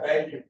Thank you.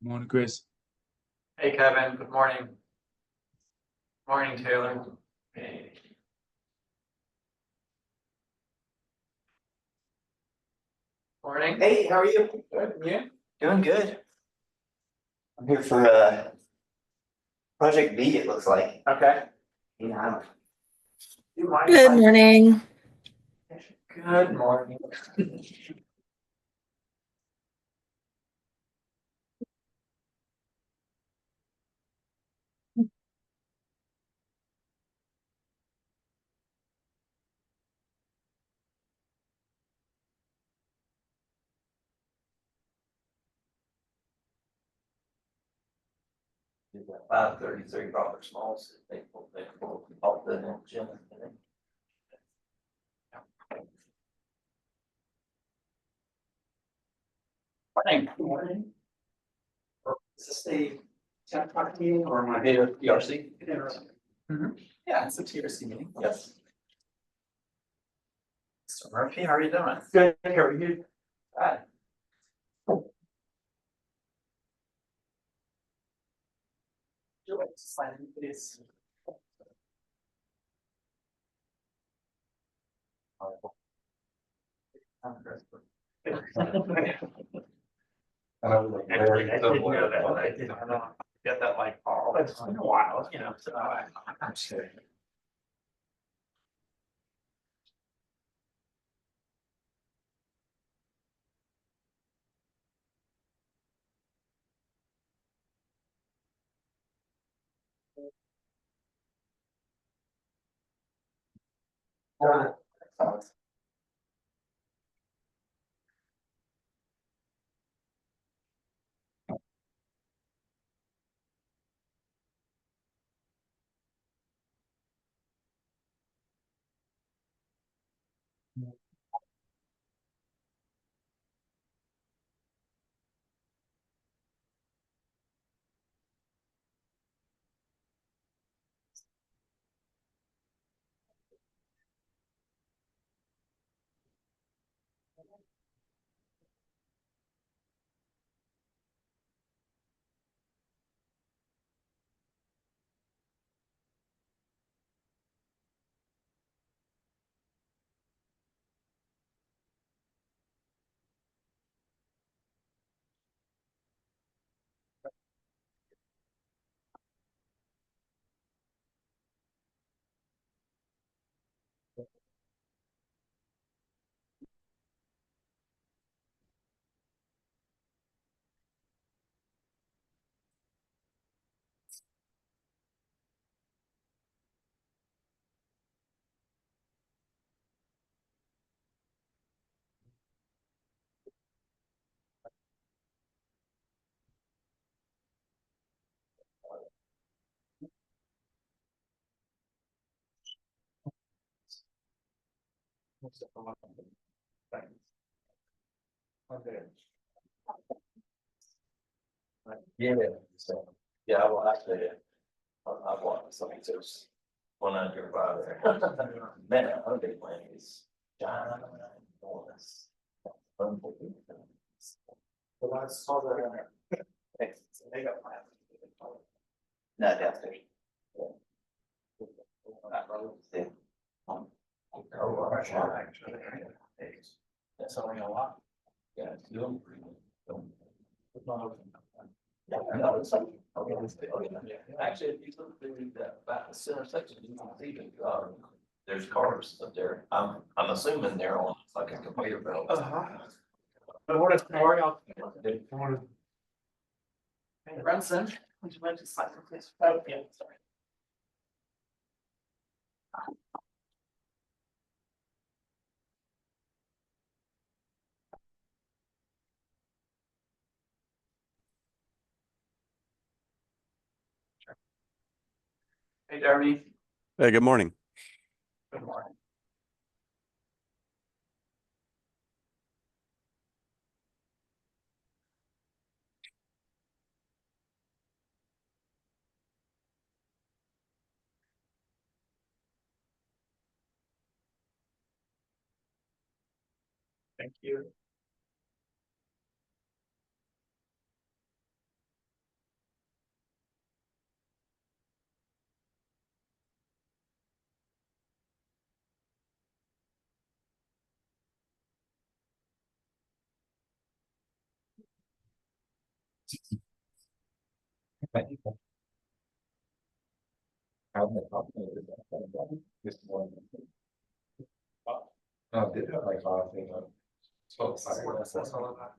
Morning, Chris. Hey Kevin, good morning. Morning, Taylor. Morning. Hey, how are you? Good, yeah. Doing good. I'm here for Project B, it looks like. Okay. Yeah. You mind Good if morning. Good morning. You've got 533 Robert Smalls, they pulled up the gym. Morning. Is this the 10 o'clock meeting or my TRC? Yeah, it's a TRC meeting. Yes. Mr. Murphy, how are you doing? Good, how are you? Hi. Would you like to sign in, please? Actually, I didn't know that. I didn't know. Get that like, oh, it's been a while, you know, so I'm sure. Yeah, so, yeah, I will have to, I want something to one under father. Man, I'm big plan is John. Lawrence. The last saw that. They got plans. No, downstairs. That's only a lot. Yeah, it's doing. Yeah, no, it's like, okay, actually, if you look through that, about the center section, you can see that, there's cars up there. I'm assuming they're on like a conveyor belt. I want to, how are y'all? I want to. Hey, Brunson, would you like to sign for this? Oh, yeah, sorry. Hey, Jeremy. Hey, good morning. Good morning. Thank you. Oh, did it like last thing? So Sorry, what's this all about?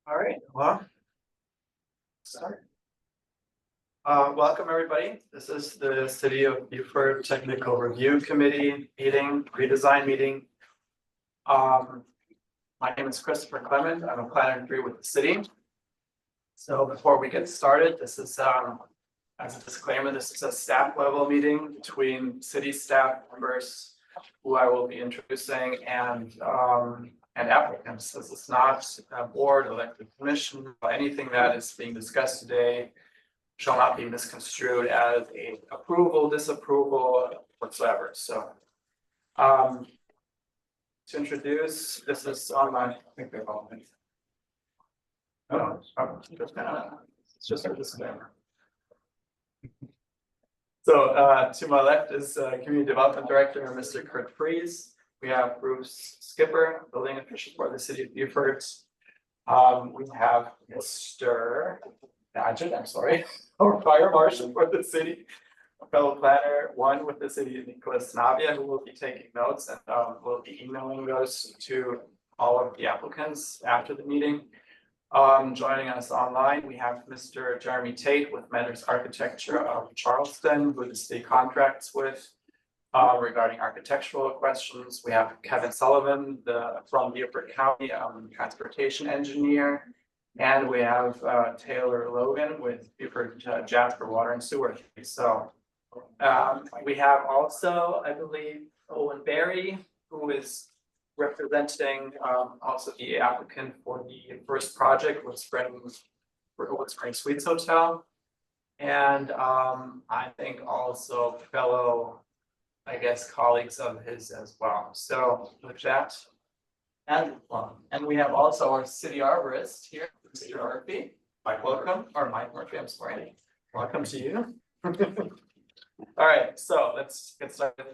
All right, well. Start. Welcome, everybody. This is the City of Beaufort Technical Review Committee meeting, redesign meeting. My name is Christopher Clement. I'm a planner and 3 with the city. So before we get started, this is, as a disclaimer, this is a staff level meeting between city staff members who I will be introducing and applicants. This is not a board, elected commission, or anything that is being discussed today shall not be misconstrued as a approval, disapproval, whatsoever. So, to introduce, this is on my, I think they're all. No, it's just a disclaimer. So, to my left is Community Development Director, Mr. Kurt Fries. We have Bruce Skipper, Building Official for the City of Beaufort. We have Mr. Badgett, I'm sorry, our Fire Marshal for the city. A fellow planner 1 with the city, Nicholas Navia, who will be taking notes and will be emailing those to all of the applicants after the meeting. Joining us online, we have Mr. Jeremy Tate with Matters Architecture of Charleston, who the city contracts with regarding architectural questions. We have Kevin Sullivan, from Beaufort County, transportation engineer. And we have Taylor Logan with Beaufort Jasper Water and Sewer. So we have also, I believe, Owen Berry, who is representing also the applicant for the first project with Spring Suites Hotel. And I think also fellow, I guess, colleagues of his as well. So with that, and we have also our city arborist here, Mr. Murphy. Mike Murphy, I'm sorry. Welcome to you. All right, so let's get started.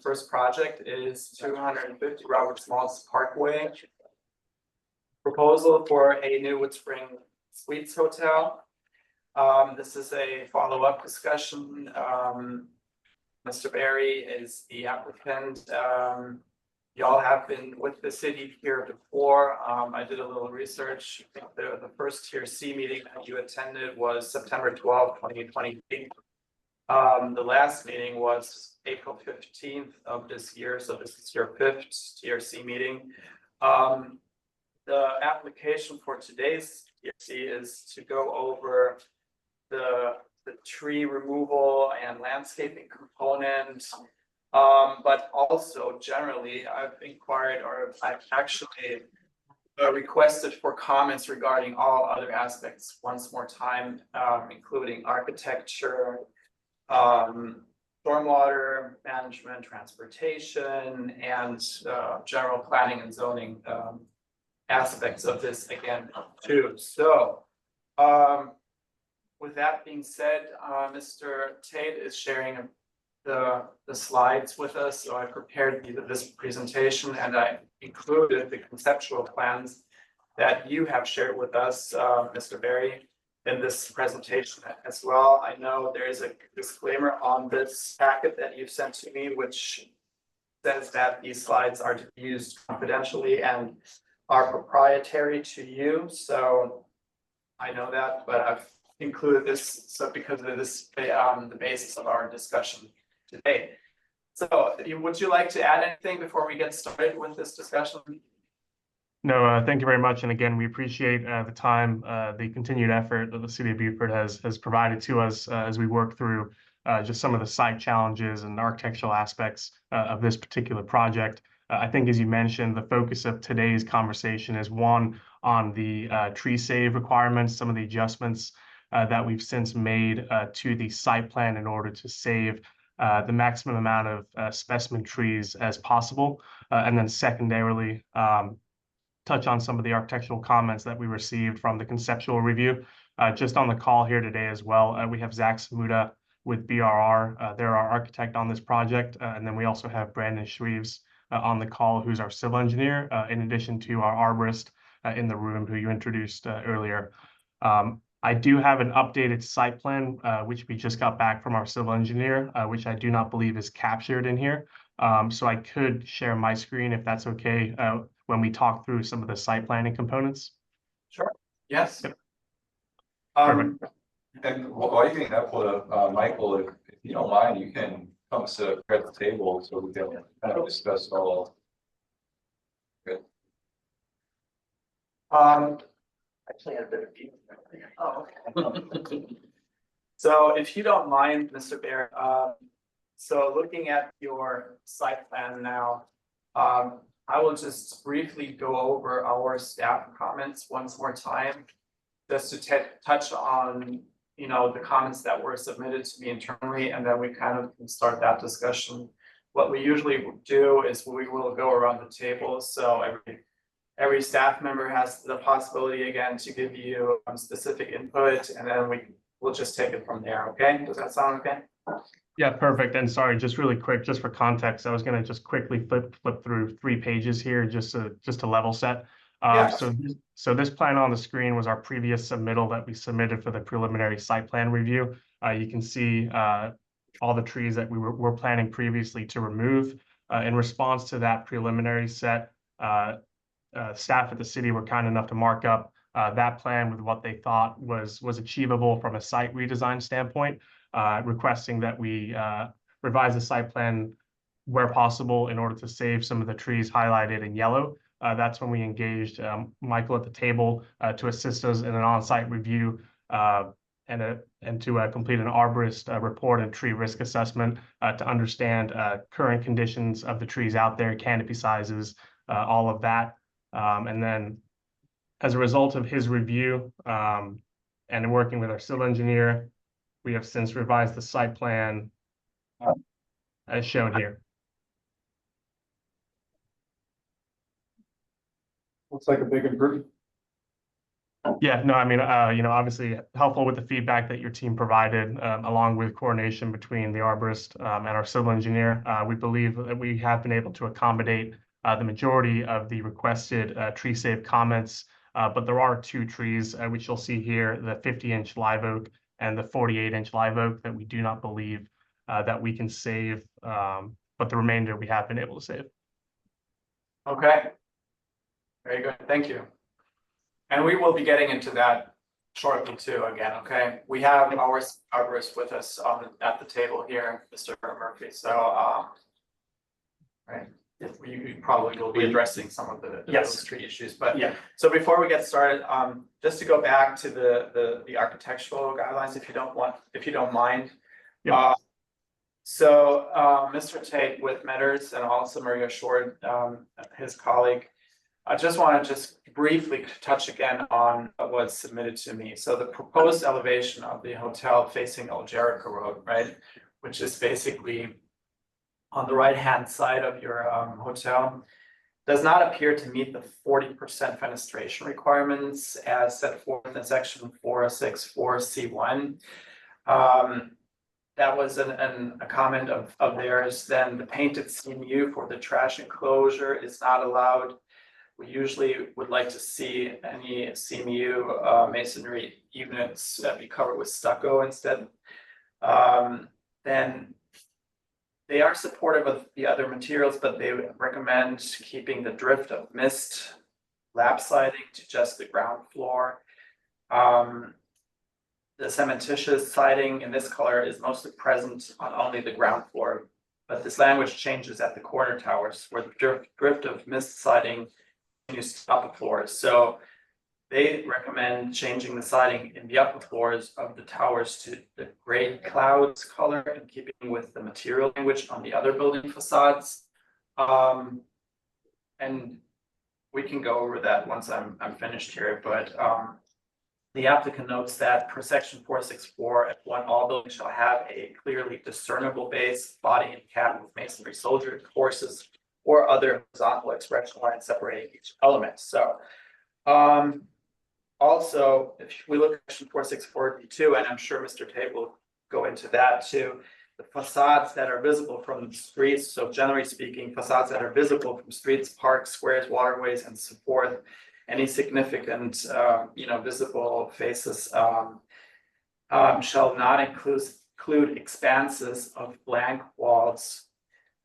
First project is 250 Robert Smalls Parkway. Proposal for a new Wood Spring Suites Hotel. This is a follow-up discussion. Mr. Berry is the applicant. Y'all have been with the city here before. I did a little research. I think the first TRC meeting that you attended was September 12th, 2023. The last meeting was April 15th of this year, so this is your 5th TRC meeting. The application for today's TRC is to go over the tree removal and landscaping component. But also generally, I've inquired, or I've actually requested for comments regarding all other aspects once more time, including architecture, stormwater management, transportation, and general planning and zoning aspects of this again too. So with that being said, Mr. Tate is sharing the slides with us. So I prepared this presentation and I included the conceptual plans that you have shared with us, Mr. Berry, in this presentation as well. I know there is a disclaimer on this packet that you've sent to me, which says that these slides are to be used confidentially and are proprietary to you. So I know that, but I've included this so because of this the basis of our discussion today. So would you like to add anything before we get started with this discussion? No, thank you very much. And again, we appreciate the time, the continued effort that the city of Beaufort has provided to us as we work through just some of the site challenges and architectural aspects of this particular project. I think, as you mentioned, the focus of today's conversation is one on the tree save requirements, some of the adjustments that we've since made to the site plan in order to save the maximum amount of specimen trees as possible. And then secondarily, touch on some of the architectural comments that we received from the conceptual review. Just on the call here today as well, we have Zach Samuda with BRR. They're our architect on this project. And then we also have Brandon Shreves on the call, who's our civil engineer, in addition to our arborist in the room who you introduced earlier. I do have an updated site plan, which we just got back from our civil engineer, which I do not believe is captured in here. So I could share my screen if that's okay when we talk through some of the site planning components. Sure. Yes. Yep. And while you're getting that pulled up, Michael, if you don't mind, you can come sit at the table so we can kind of discuss all Actually, had a bit of view. Oh, so if you don't mind, Mr. Bear, so looking at your site plan now, I will just briefly go over our staff comments once more time. Just to touch on, you know, the comments that were submitted to me internally, and then we kind of can start that discussion. What we usually do is we will go around the table, so every staff member has the possibility again to give you specific input, and then we'll just take it from there, okay? Does that sound okay? Yeah, perfect. And sorry, just really quick, just for context, I was going to just quickly flip through 3 pages here, just to level set. Yeah. So this plan on the screen was our previous submittal that we submitted for the preliminary site plan review. You can see all the trees that we were planning previously to remove. In response to that preliminary set, staff at the city were kind enough to mark up that plan with what they thought was achievable from a site redesign standpoint, requesting that we revise the site plan where possible in order to save some of the trees highlighted in yellow. That's when we engaged Michael at the table to assist us in an on-site review and to complete an arborist report and tree risk assessment to understand current conditions of the trees out there, canopy sizes, all of that. And then as a result of his review and in working with our civil engineer, we have since revised the site plan as shown here. Looks like a big improvement. Yeah, no, I mean, you know, obviously helpful with the feedback that your team provided, along with coordination between the arborist and our civil engineer. We believe that we have been able to accommodate the majority of the requested tree save comments, but there are 2 trees, which you'll see here, the 50-inch live oak and the 48-inch live oak that we do not believe that we can save, but the remainder we have been able to save. Okay. Very good, thank you. And we will be getting into that shortly too, again, okay? We have our arborist with us at the table here, Mr. Murphy, so, right, if we probably will be addressing some of those tree issues, but Yeah. so before we get started, just to go back to the architectural guidelines, if you don't mind. Yeah. So, Mr. Tate with Metters and also Maria Short, his colleague, I just want to briefly touch again on what's submitted to me. So the proposed elevation of the hotel facing Old Jericho Road, right, which is basically on the right-hand side of your hotel, does not appear to meet the 40% fenestration requirements as set forth in section 464C1. That was a comment of theirs. Then the painted CMU for the trash enclosure is not allowed. We usually would like to see any CMU masonry units be covered with stucco instead. Then they are supportive of the other materials, but they recommend keeping the drift of mist lap siding to just the ground floor. The cementitious siding in this color is mostly present on only the ground floor, but this language changes at the corner towers where the drift of mist siding continues to upper floors. So they recommend changing the siding in the upper floors of the towers to the gray clouds color and keeping with the material language on the other building facades. And we can go over that once I'm finished here, but the applicant notes that per section 464F1, all buildings shall have a clearly discernible base, body, and cap with masonry soldier courses or other horizontal expression lines separating each element. So also, if we look at section 464B2, and I'm sure Mr. Tate will go into that too, the facades that are visible from the streets, so generally speaking, facades that are visible from streets, parks, squares, waterways, and so forth, any significant visible faces shall not include expanses of blank walls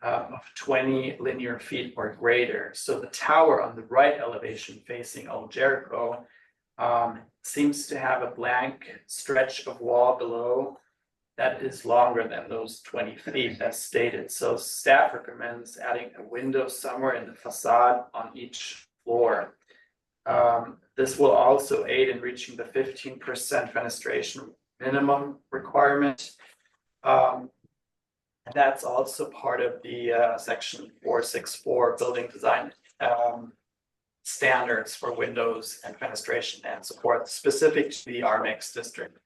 of 20 linear feet or greater. So the tower on the right elevation facing Old Jericho seems to have a blank stretch of wall below that is longer than those 20 feet as stated. So staff recommends adding a window somewhere in the facade on each floor. This will also aid in reaching the 15% fenestration minimum requirement. And that's also part of the section 464 building design standards for windows and fenestration and support specific to the RMX district.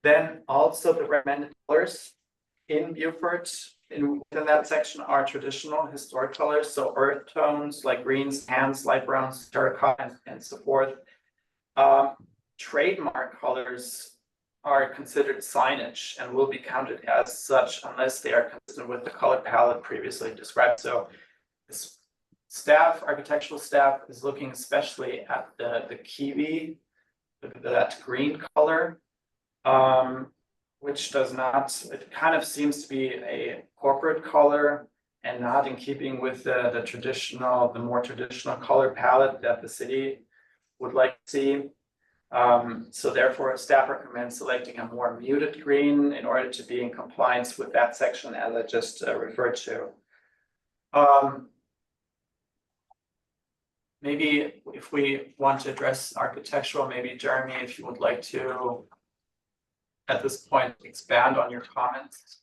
Then also the recommended colors in Beaufort within that section are traditional historic colors, so earth tones like greens, tans, light browns, terracotta, and so forth. Trademark colors are considered signage and will be counted as such unless they are consistent with the color palette previously described. So this architectural staff is looking especially at the kiwi, that green color, which does not, it kind of seems to be a corporate color and not in keeping with the more traditional color palette that the city would like to see. So therefore, staff recommends selecting a more muted green in order to be in compliance with that section as I just referred to. Maybe if we want to address architectural, maybe Jeremy, if you would like to, at this point, expand on your comments.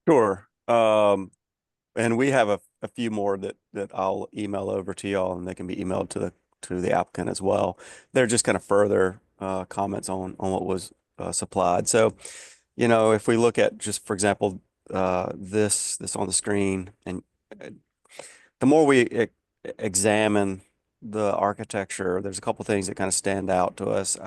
Sure. And we have a few more that I'll email over to y'all, and they can be emailed to the applicant as well. They're just kind of further comments on what was supplied. So, you know, if we look at just, for example, this on the screen, and the more we examine the architecture, there's a couple things that kind of stand out to us.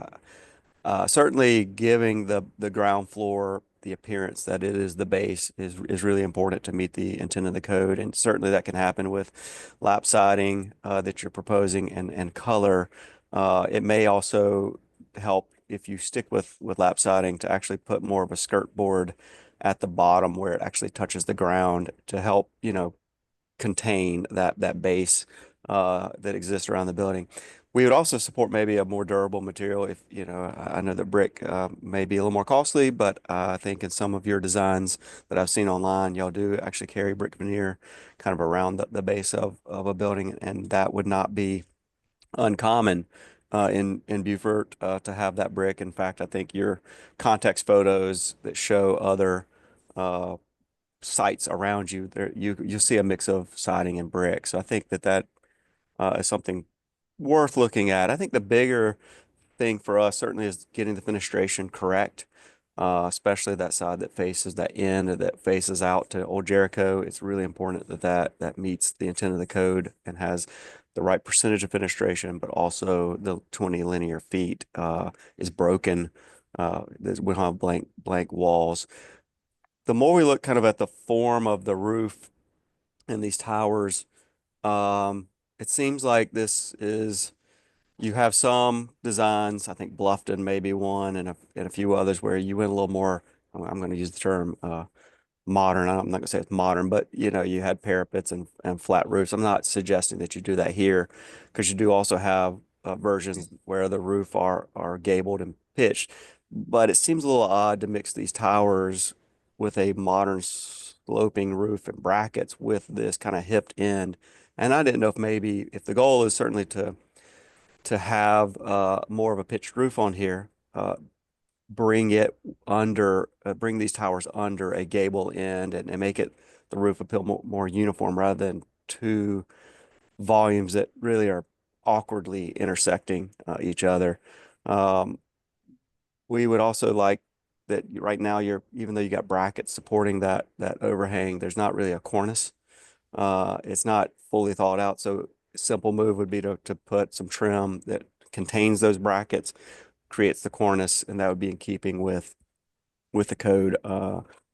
Certainly giving the ground floor the appearance that it is the base is really important to meet the intent of the code. And certainly that can happen with lap siding that you're proposing and color. It may also help if you stick with lap siding to actually put more of a skirt board at the bottom where it actually touches the ground to help, you know, contain that base that exists around the building. We would also support maybe a more durable material if, you know, I know that brick may be a little more costly, but I think in some of your designs that I've seen online, y'all do actually carry brick veneer kind of around the base of a building, and that would not be uncommon in Beaufort to have that brick. In fact, I think your context photos that show other sites around you, there you'll see a mix of siding and brick. So I think that is something worth looking at. I think the bigger thing for us certainly is getting the fenestration correct, especially that side that faces that end or that faces out to Old Jericho. It's really important that meets the intent of the code and has the right percentage of fenestration, but also the 20 linear feet is broken. We don't have blank walls. The more we look kind of at the form of the roof and these towers, it seems like you have some designs, I think Bluffton may be one, and a few others where you went a little more, I'm going to use the term modern. I'm not going to say it's modern, but you know, you had parapets and flat roofs. I'm not suggesting that you do that here, because you do also have versions where the roof are gabled and pitched. But it seems a little odd to mix these towers with a modern sloping roof and brackets with this kind of hipped end. And I didn't know if the goal is certainly to have more of a pitched roof on here, bring these towers under a gable end and make the roof appeal more uniform rather than two volumes that really are awkwardly intersecting each other. We would also like that right now even though you got brackets supporting that overhang, there's not really a cornice. It's not fully thought out. So a simple move would be to put some trim that contains those brackets, creates the cornice, and that would be in keeping with the code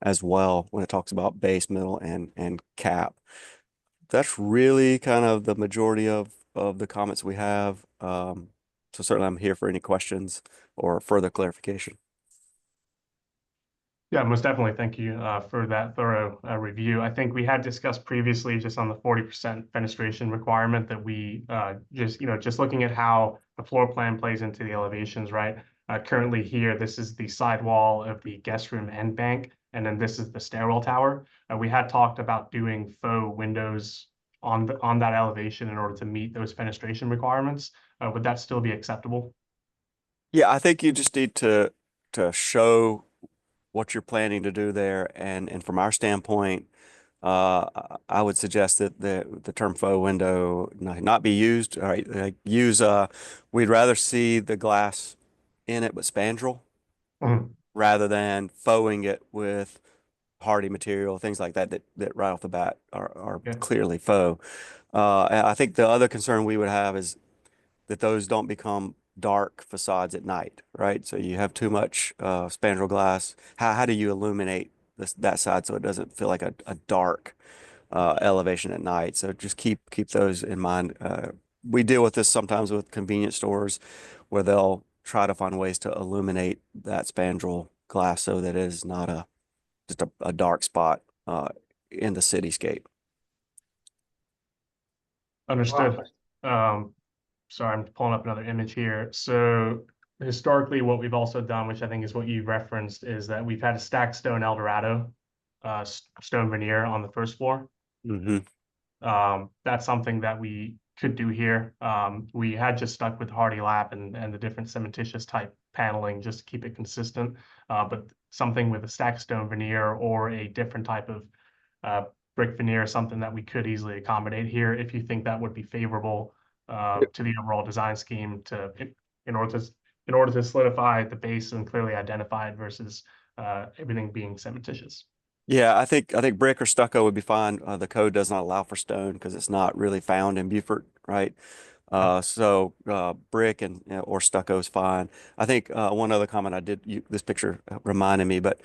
as well when it talks about base, middle, and cap. That's really kind of the majority of the comments we have. So certainly I'm here for any questions or further clarification. Yeah, most definitely. Thank you for that thorough review. I think we had discussed previously just on the 40% fenestration requirement that we just looking at how the floor plan plays into the elevations, right? Currently here, this is the sidewall of the guest room end bank, and then this is the stairwell tower. We had talked about doing faux windows on that elevation in order to meet those fenestration requirements. Would that still be acceptable? Yeah, I think you just need to show what you're planning to do there, and from our standpoint, I would suggest that the term faux window not be used. All right, like use we'd rather see the glass in it but spandrel Mhm. rather than fauxing it with hardy material, things like that that right off the bat are Yeah. clearly faux. And I think the other concern we would have is that those don't become dark facades at night, right? So you have too much spandrel glass. How do you illuminate that side so it doesn't feel like a dark elevation at night? So just keep those in mind. We deal with this sometimes with convenience stores where they'll try to find ways to illuminate that spandrel glass so that it is not just a dark spot in the cityscape. Understood. Sorry, I'm pulling up another image here. So historically, what we've also done, which I think is what you referenced, is that we've had a stacked stone Eldorado, stone veneer on the first floor. Hmm. That's something that we could do here. We had just stuck with hardy lap and the different cementitious type paneling just to keep it consistent. But something with a stacked stone veneer or a different type of brick veneer, something that we could easily accommodate here if you think that would be favorable to the overall design scheme in order to solidify the base and clearly identify it versus everything being cementitious. Yeah, I think brick or stucco would be fine. The code does not allow for stone because it's not really found in Beaufort, right? So brick and or stucco is fine. I think one other comment I did, this picture reminded me, but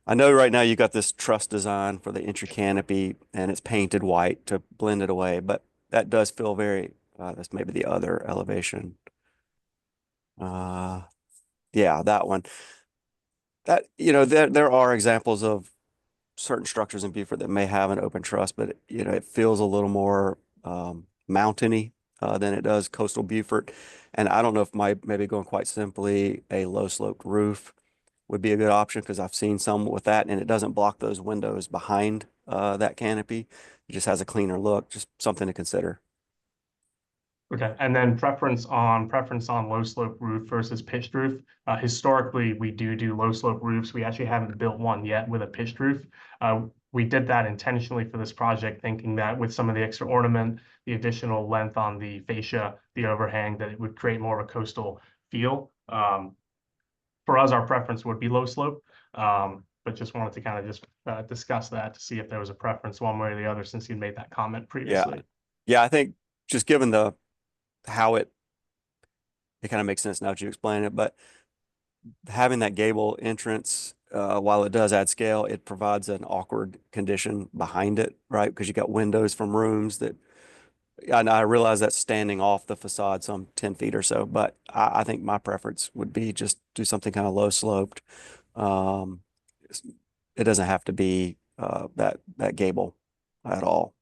I know right now you got this truss design for the entry canopy and it's painted white to blend it away, but that does feel very, that's maybe the other elevation. Uh, yeah, that one. That, there are examples of certain structures in Beaufort that may have an open truss, but it feels a little more mountainy than it does coastal Beaufort. And I don't know if maybe going quite simply a low sloped roof would be a good option because I've seen some with that and it doesn't block those windows behind that canopy. It just has a cleaner look, just something to consider. Okay, and then preference on low slope roof versus pitched roof. Historically, we do low slope roofs. We actually haven't built one yet with a pitched roof. We did that intentionally for this project, thinking that with some of the extra ornament, the additional length on the fascia, the overhang, that it would create more of a coastal feel. For us, our preference would be low slope, but just wanted to kind of just discuss that to see if there was a preference one way or the other since you made that comment Yeah. previously. Yeah, I think just given how it kind of makes sense now that you explain it, but having that gable entrance, while it does add scale, it provides an awkward condition behind it, right? Because you got windows from rooms that, and I realize that's standing off the facade some 10 feet or so, but I think my preference would be just do something kind of low sloped. Um, it doesn't have to be that gable at all.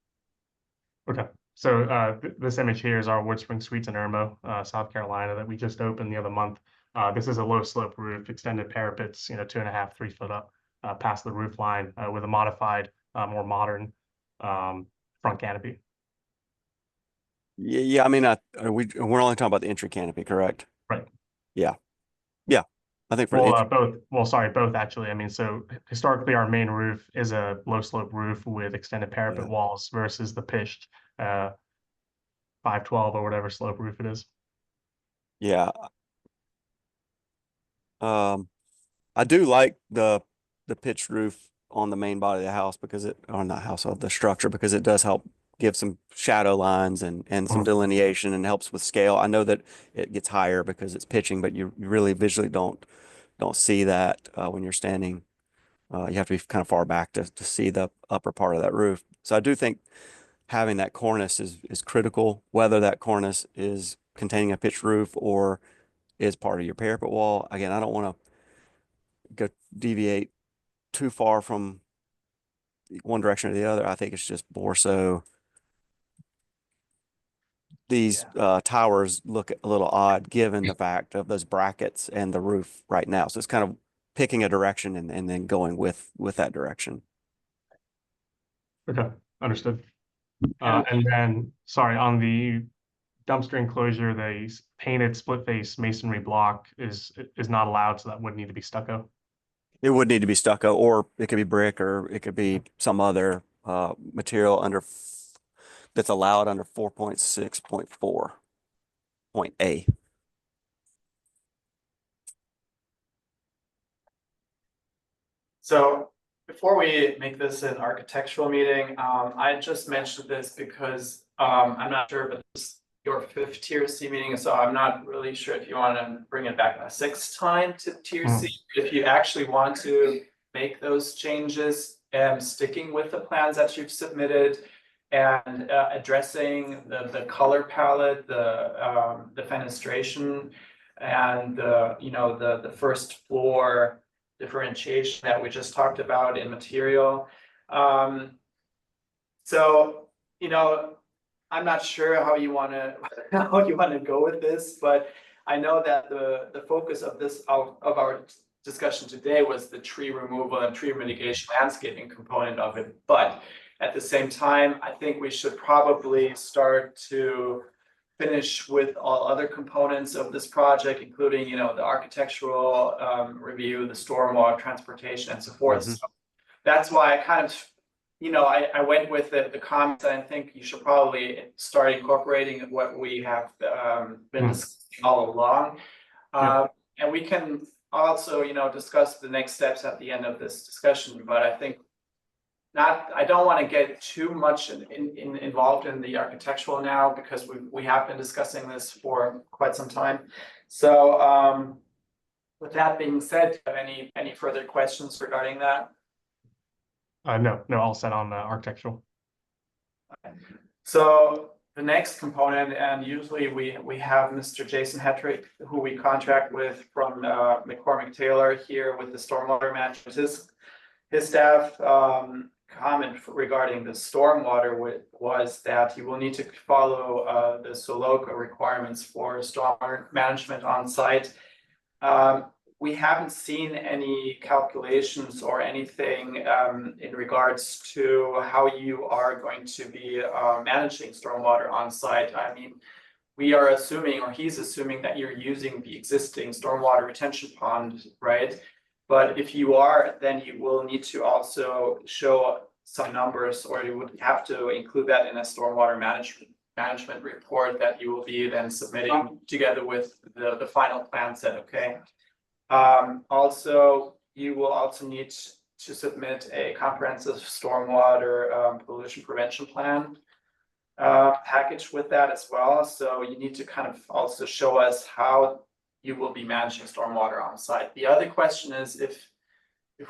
Okay, so this image here is our Wood Spring Suites in Irmo, South Carolina, that we just opened the other month. This is a low slope roof, extended parapets, 2.5, 3 foot up past the roof line with a modified, more modern front canopy. Yeah, I mean, we're only talking about the entry canopy, correct? Right. Yeah, yeah. I think for Well, entry, both. Well, sorry, both actually. I mean, so historically, our main roof is a low slope roof with extended parapet yeah. walls versus the pitched 512 or whatever slope roof it is. Yeah. I do like the pitched roof on the main body of the house because or not house of the structure, because it does help give some shadow lines and some Mhm. delineation and helps with scale. I know that it gets higher because it's pitching, but you really visually don't see that when you're standing. You have to be kind of far back to see the upper part of that roof. So I do think having that cornice is critical, whether that cornice is containing a pitched roof or is part of your parapet wall. Again, I don't want to go deviate too far from one direction or the other. I think it's just more so these towers look a little odd given the fact of those brackets and the roof right now. So it's kind of picking a direction and then going with that direction. Okay, understood. And then, sorry, on the dumpster enclosure, the painted split face masonry block is not allowed, so that would need to be stucco. It would need to be stucco, or it could be brick, or it could be some other material that's allowed under 4.6.4.A. So before we make this an architectural meeting, I just mentioned this because I'm not sure, but this is your fifth TRC meeting, so I'm not really sure if you want to bring it back a sixth time to TRC. If you actually want to make those changes and sticking with the plans that you've submitted and addressing the color palette, the fenestration, and the first floor differentiation that we just talked about in material. So, I'm not sure how you want to go with this, but I know that the focus of our discussion today was the tree removal and tree mitigation landscaping component of it. But at the same time, I think we should probably start to finish with all other components of this project, including, the architectural review, the stormwater, transportation, and so forth. So that's why I kind of, I went with the comments. I think you should probably start incorporating what we have been discussing all along. And we can also, discuss the next steps at the end of this discussion. But I think I don't want to get too much involved in the architectural now, because we have been discussing this for quite some time. So with that being said, do you have any further questions regarding that? No, all set on the architectural. So the next component, and usually we have Mr. Jason Hetrick, who we contract with from McCormick Taylor here with the stormwater management. His staff comment regarding the stormwater was that you will need to follow the SOLOCA requirements for stormwater management on site. We haven't seen any calculations or anything in regards to how you are going to be managing stormwater on site. I mean, we are assuming, or he's assuming, that you're using the existing stormwater retention pond, right? But if you are, then you will need to also show some numbers, or you would have to include that in a stormwater management report that you will be then submitting together with the final plan set, okay? Also, you will also need to submit a comprehensive stormwater pollution prevention plan package with that as well. So you need to kind of also show us how you will be managing stormwater on site. The other question is, if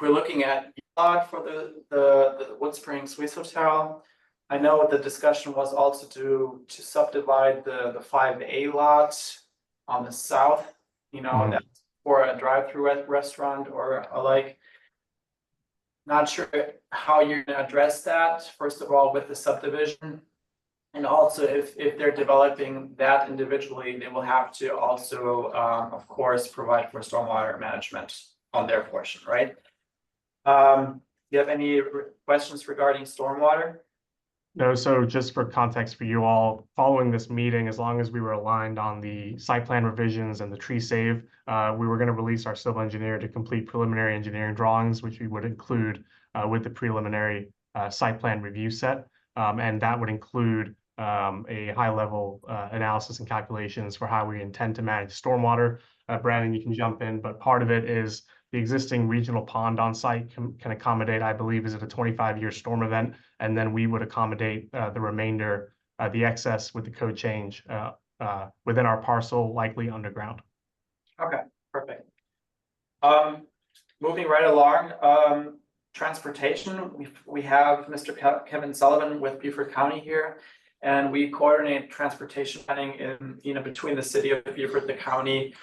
we're looking at lot for the Wood Spring Swiss Hotel, I know the discussion was also to subdivide the 5A lot on the south, that for a drive-through restaurant or alike. Not sure how you're going to address that, first of all, with the subdivision. And also, if they're developing that individually, they will have to also, of course, provide for stormwater management on their portion, right? Do you have any questions regarding stormwater? No, so just for context for you all, following this meeting, as long as we were aligned on the site plan revisions and the tree save, we were going to release our civil engineer to complete preliminary engineering drawings, which we would include with the preliminary site plan review set. And that would include a high-level analysis and calculations for how we intend to manage stormwater. Brandon, you can jump in, but part of it is the existing regional pond on site can accommodate, I believe, is it a 25-year storm event? And then we would accommodate the remainder, the excess with the code change within our parcel, likely underground. Okay, perfect. Moving right along, transportation. We have Mr. Kevin Sullivan with Beaufort County here, and we coordinate transportation planning in between the city of Beaufort, the county.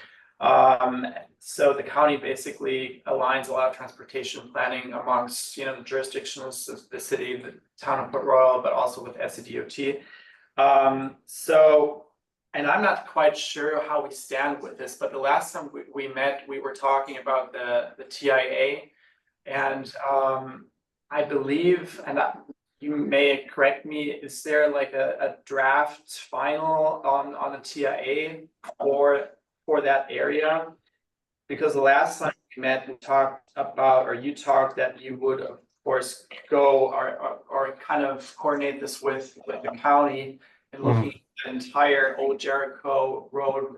So the county basically aligns a lot of transportation planning amongst the jurisdictions of the city, the town of Port Royal, but also with SCDOT. And I'm not quite sure how we stand with this, but the last time we met, we were talking about the TIA, and I believe, and you may correct me, is there like a draft final on the TIA for that area? Because the last time we met and talked about, or you talked that you would, of course, go or kind of coordinate this with the county and looking at the entire Old Jericho Road,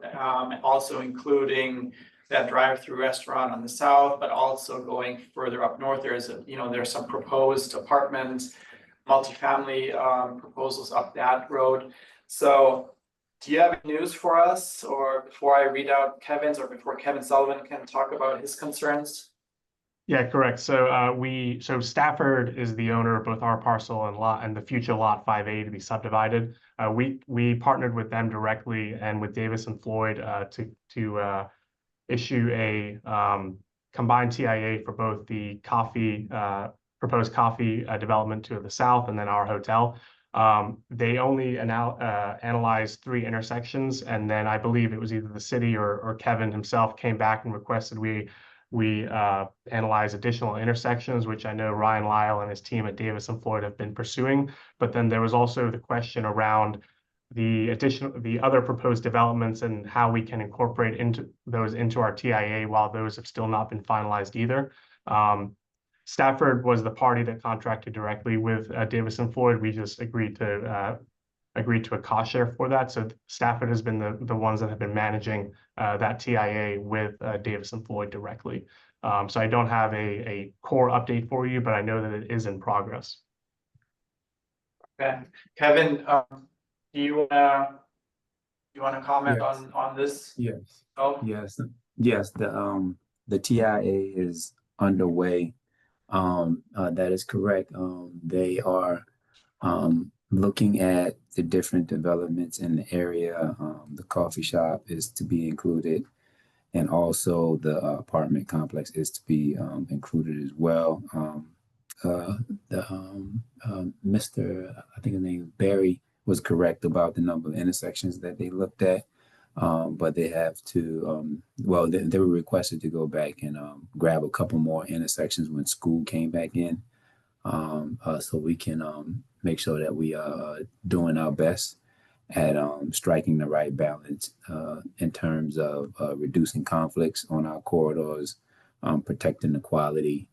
also including that drive-through restaurant on the south, but also going further up north. There's some proposed apartments, multifamily proposals up that road. So do you have any news for us, or before I read out Kevin's, or before Kevin Sullivan can talk about his concerns? Yeah, correct. So Stafford is the owner of both our parcel and the future lot 5A to be subdivided. We partnered with them directly and with Davis and Floyd to issue a combined TIA for both the proposed coffee development to the south and then our hotel. They only analyzed 3 intersections, and then I believe it was either the city or Kevin himself came back and requested we analyze additional intersections, which I know Ryan Lyle and his team at Davis and Floyd have been pursuing. But then there was also the question around the other proposed developments and how we can incorporate into our TIA while those have still not been finalized either. Stafford was the party that contracted directly with Davis and Floyd. We just agreed to a cost share for that. So Stafford has been the ones that have been managing that TIA with Davis and Floyd directly. So I don't have a core update for you, but I know that it is in progress. Okay, Kevin, do you want to comment Yes. on this? Yes. Oh, Yes. The TIA is underway. That is correct. They are looking at the different developments in the area. The coffee shop is to be included, and also the apartment complex is to be included as well. Mr. I think his name Barry was correct about the number of intersections that they looked at. But they have to, they were requested to go back and grab a couple more intersections when school came back in, so we can make sure that we are doing our best at striking the right balance in terms of reducing conflicts on our corridors, protecting the quality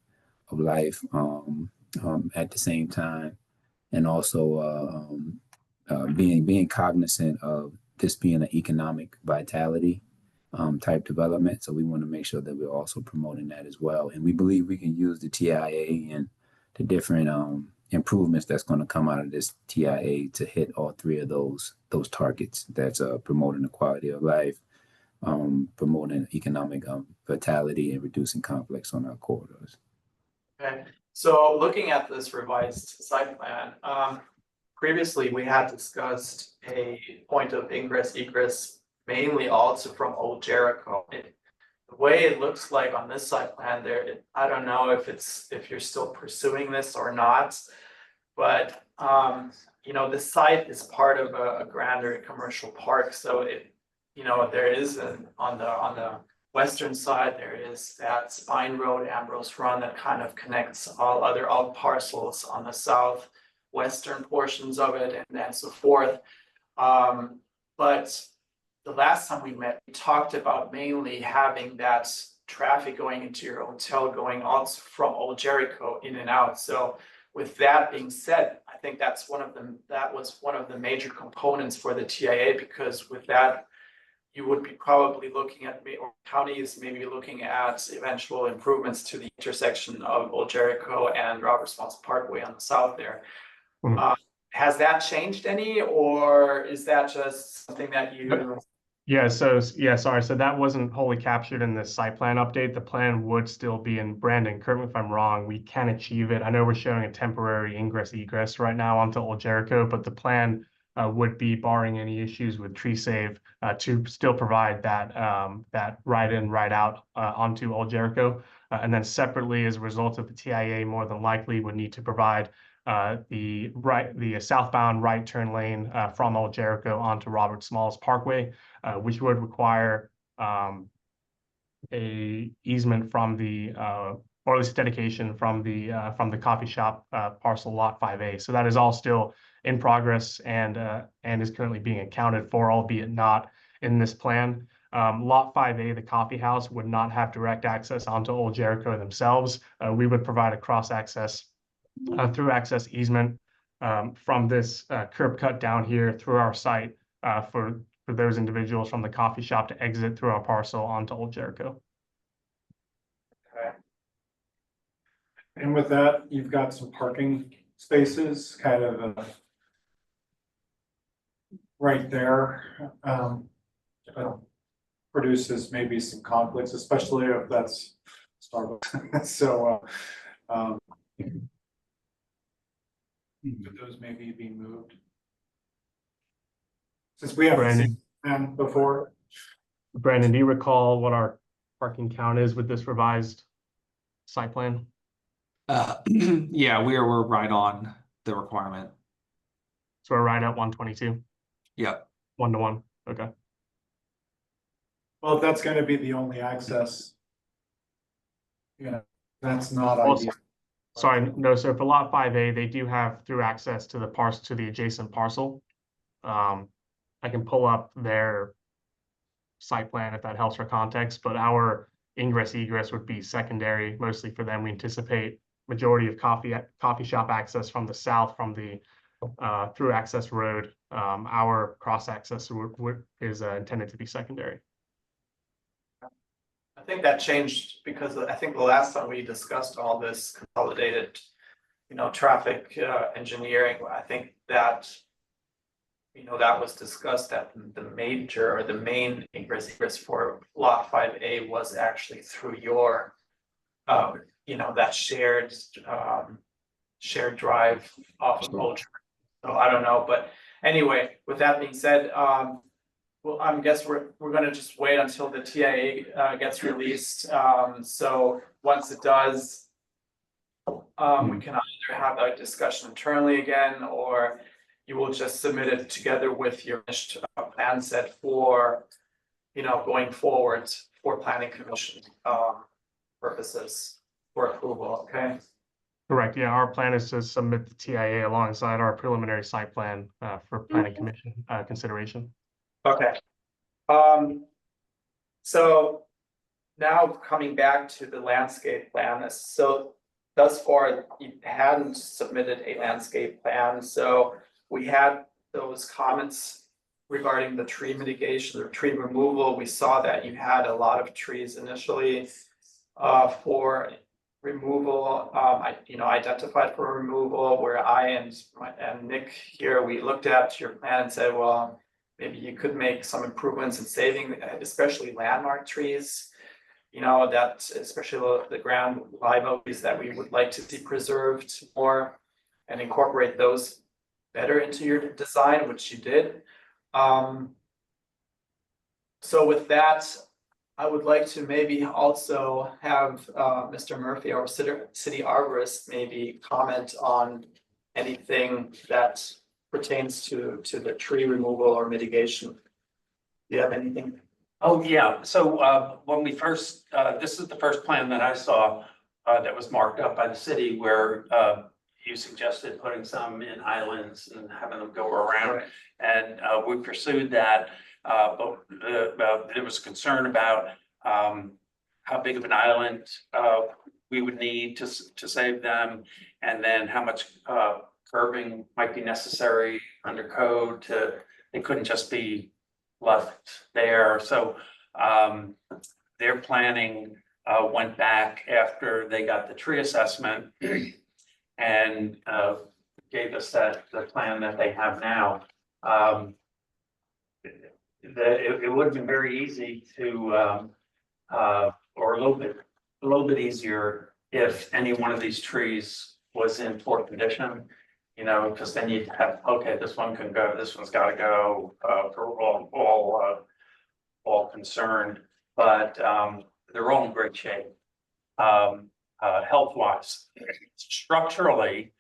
of life at the same time, and also being cognizant of this being an economic vitality type development. So we want to make sure that we're also promoting that as well. And we believe we can use the TIA and the different improvements that's going to come out of this TIA to hit all 3 of those targets. That's promoting the quality of life, promoting economic vitality, and reducing conflicts on our corridors. okay. So looking at this revised site plan, previously we had discussed a point of ingress egress mainly also from Old Jericho. The way it looks like on this site plan there, I don't know if you're still pursuing this or not, but the site is part of a grander commercial park. So there is on the western side, there is that Spine Road, Ambrose Run that kind of connects all other out parcels on the southwestern portions of it, and then so forth. But the last time we met, we talked about mainly having that traffic going into your hotel going also from Old Jericho in and out. So with that being said, I think that was one of the major components for the TIA, because with that, you would be probably looking at, or county is maybe looking at eventual improvements to the intersection of Old Jericho and Roberts Falls Parkway on the south there. Has that changed any, or is that just something that you? Yeah, sorry. So that wasn't wholly captured in the site plan update. The plan would still be in. Brandon, correct me if I'm wrong, we can achieve it. I know we're showing a temporary ingress egress right now onto Old Jericho, but the plan would be, barring any issues with tree save, to still provide that right in, right out onto Old Jericho. And then separately, as a result of the TIA, more than likely would need to provide the southbound right turn lane from Old Jericho onto Robert Smalls Parkway, which would require a easement from the or at least dedication from the coffee shop parcel lot 5A. So that is all still in progress and is currently being accounted for, albeit not in this plan. Lot 5A, the coffee house, would not have direct access onto Old Jericho themselves. We would provide a cross access through access easement from this curb cut down here through our site for those individuals from the coffee shop to exit through our parcel onto Old Jericho. Okay. And with that, you've got some parking spaces kind of right there. Produces maybe some conflicts, especially if that's Starbucks. So, could those maybe be moved? Since we haven't seen them before. Brandon, do you recall what our parking count is with this revised site plan? Yeah, we're right on the requirement. So we're right at 122, Yep. 1-to-1. Okay. Well, if that's gonna be the only access. That's not Well, ideal. Sorry, no, so for lot 5A, they do have through access to the parcel, to the adjacent parcel. I can pull up their site plan if that helps for context, but our ingress egress would be secondary, mostly for them. We anticipate majority of coffee shop access from the south, from the through access road. Our cross access is intended to be secondary. I think that changed because I think the last time we discussed all this consolidated, traffic engineering, I think that, that was discussed that the major or the main egress for lot 5A was actually through your, that shared drive off of Old Jericho. So I don't know, but anyway, with that being said, well, I guess we're gonna just wait until the TIA gets released. So once it does, we can either have a discussion internally again, or you will just submit it together with your plan set for, going forward for planning commission purposes for approval. Okay. Correct. Yeah, our plan is to submit the TIA alongside our preliminary site plan for planning commission consideration. Okay. So now coming back to the landscape plan, so thus far you hadn't submitted a landscape plan, so we had those comments regarding the tree mitigation or tree removal. We saw that you had a lot of trees initially for removal, identified for removal, where I and Nick here, we looked at your plan and said, well, maybe you could make some improvements in saving, especially landmark trees. That especially the ground live oaks that we would like to see preserved more and incorporate those better into your design, which you did. So with that, I would like to maybe also have Mr. Murphy, our city arborist, maybe comment on anything that pertains to the tree removal or mitigation. Do you have anything? Oh, yeah. So when we first, this is the first plan that I saw that was marked up by the city where you suggested putting some in islands and having them go around. Right. And we pursued that, but there was concern about how big of an island we would need to save them, and then how much curbing might be necessary under code they couldn't just be left there. So their planning went back after they got the tree assessment and gave us the plan that they have now. It would have been very easy to or a little bit easier if any one of these trees was in poor condition, because then you'd have, okay, this one can go, this one's got to go for all concerned, but they're all in great shape. Health wise, structurally,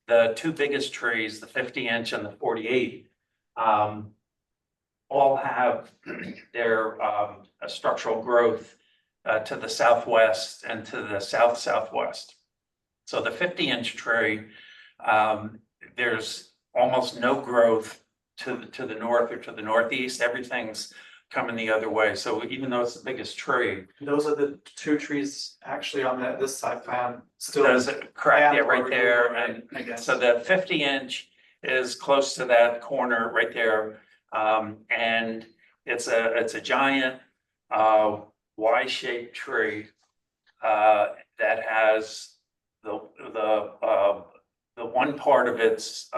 the two biggest trees, the 50-inch and the 48, all have their structural growth to the southwest and to the southwest. So the 50-inch tree, there's almost no growth to the north or to the northeast. Everything's coming the other way. So even though it's the biggest tree, Those are the two trees actually on this side plan still. there's a crack, yeah, right or there. right, And I guess. so the 50-inch is close to that corner right there. And it's a giant Y-shaped tree that has the one part of its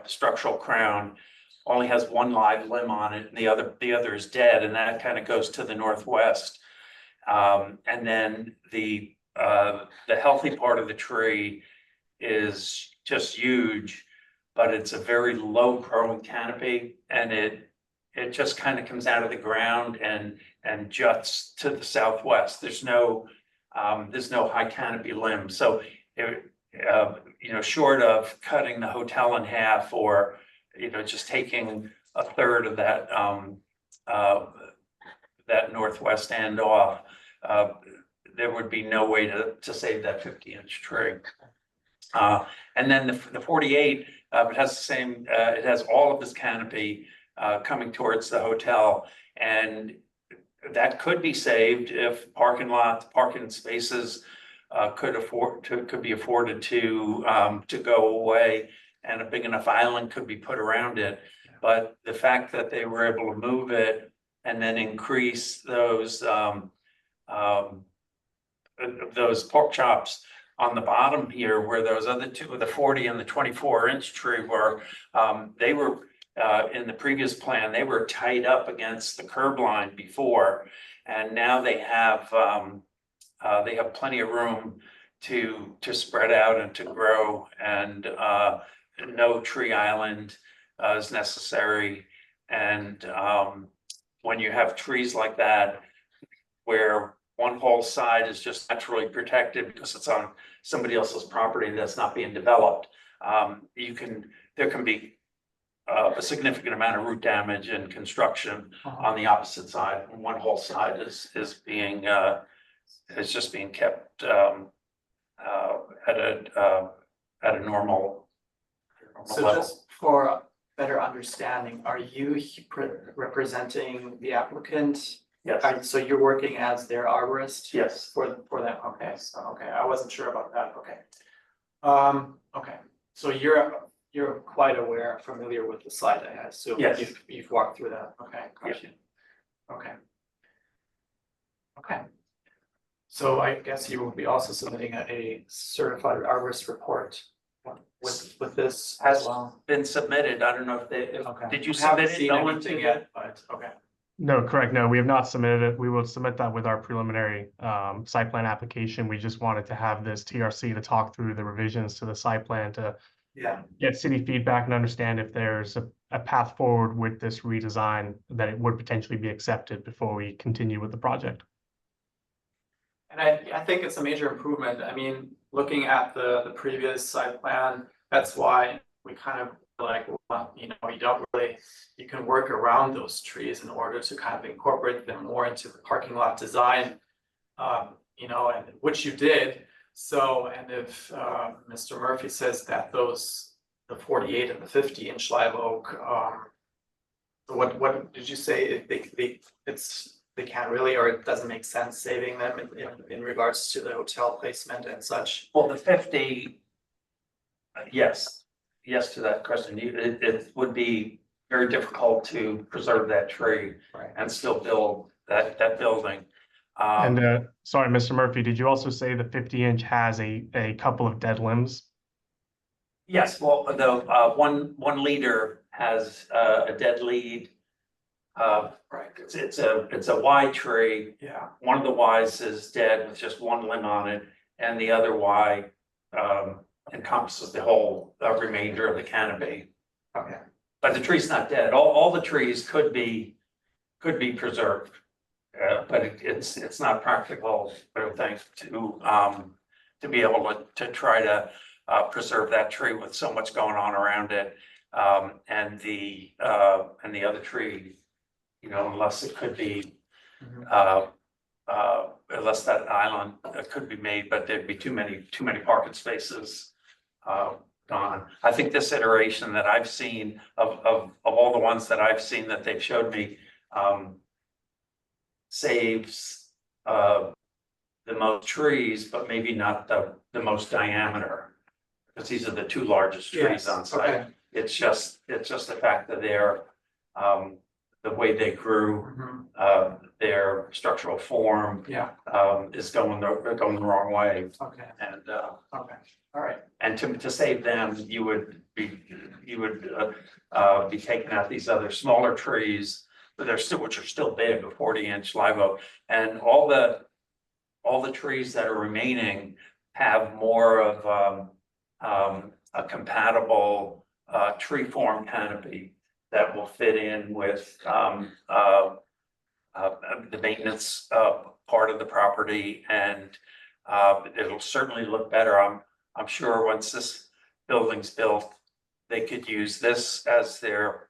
structural crown only has one live limb on it, and the other is dead, and that kind of goes to the northwest. And then the healthy part of the tree is just huge, but it's a very low growing canopy, and it just kind of comes out of the ground and juts to the southwest. There's no high canopy limb. So short of cutting the hotel in half, or just taking a third of that that northwest end off, there would be no way to save that 50-inch tree. And then the 48, it has the same, it has all of this canopy coming towards the hotel, and that could be saved if parking spaces could be afforded to go away, and a big enough island could be put around it. But the fact that they were able to move it and then increase those pork chops on the bottom here, where those other two, the 40 and the 24-inch tree were, they were in the previous plan, they were tied up against the curb line before, and now they have plenty of room to spread out and to grow, and no tree island is necessary. And when you have trees like that, where one whole side is just naturally protected because it's on somebody else's property that's not being developed, there can be a significant amount of root damage and construction on the opposite side. One whole side is just being kept at a normal So level. just for better understanding, are you representing the applicant? Yes, So you're working as their arborist? yes. For them, okay, so, okay, I wasn't sure about that, okay. Okay, so you're quite familiar with the site, I assume? Yes. You've walked through that, okay, got you. Okay. Okay. So I guess you will be also submitting a certified arborist report with this as Has well? been submitted. I don't know if Okay. did you I haven't submit it? seen No one anything did yet, it? but, okay. No, correct. No, we have not submitted it. We will submit that with our preliminary site plan application. We just wanted to have this TRC to talk through the revisions to the site plan to Yeah, get city feedback and understand if there's a path forward with this redesign that it would potentially be accepted before we continue with the project. and I think it's a major improvement. I mean, looking at the previous site plan, that's why we kind of like, well, you can work around those trees in order to kind of incorporate them more into the parking lot design. And which you did. So, and if Mr. Murphy says that the 48 and the 50-inch live oak, what did you say? They can't really, or it doesn't make sense saving them in regards to the hotel placement and such? Well, the 50, yes to that question. It would be very difficult to preserve that tree Right. and still build that building. And sorry, Mr. Murphy, did you also say the 50-inch has a couple of dead limbs? Yes, well, the one leader has a dead lead. Right. It's a Y tree. Yeah. One of the Ys is dead with just one limb on it, and the other Y encompasses the whole remainder of the canopy. Okay. But the tree's not dead. All the trees could be preserved, but it's not practical, I don't think, to be able to try to preserve that tree with so much going on around it, and the other tree, unless it could be unless that island could be made, but there'd be too many parking spaces gone. I think this iteration that I've seen of all the ones that I've seen that they've showed me saves the most trees, but maybe not the most diameter. Because these are the two largest trees on site. Okay. It's just the fact that they're the way they grew, their structural form Yeah, is going the wrong way. okay, And okay, all right. and to save them, you would be taking out these other smaller trees, but which are still big, a 40-inch live oak, and all the trees that are remaining have more of a compatible tree form canopy that will fit in with the maintenance part of the property, and it'll certainly look better. I'm sure once this building's built, they could use this as their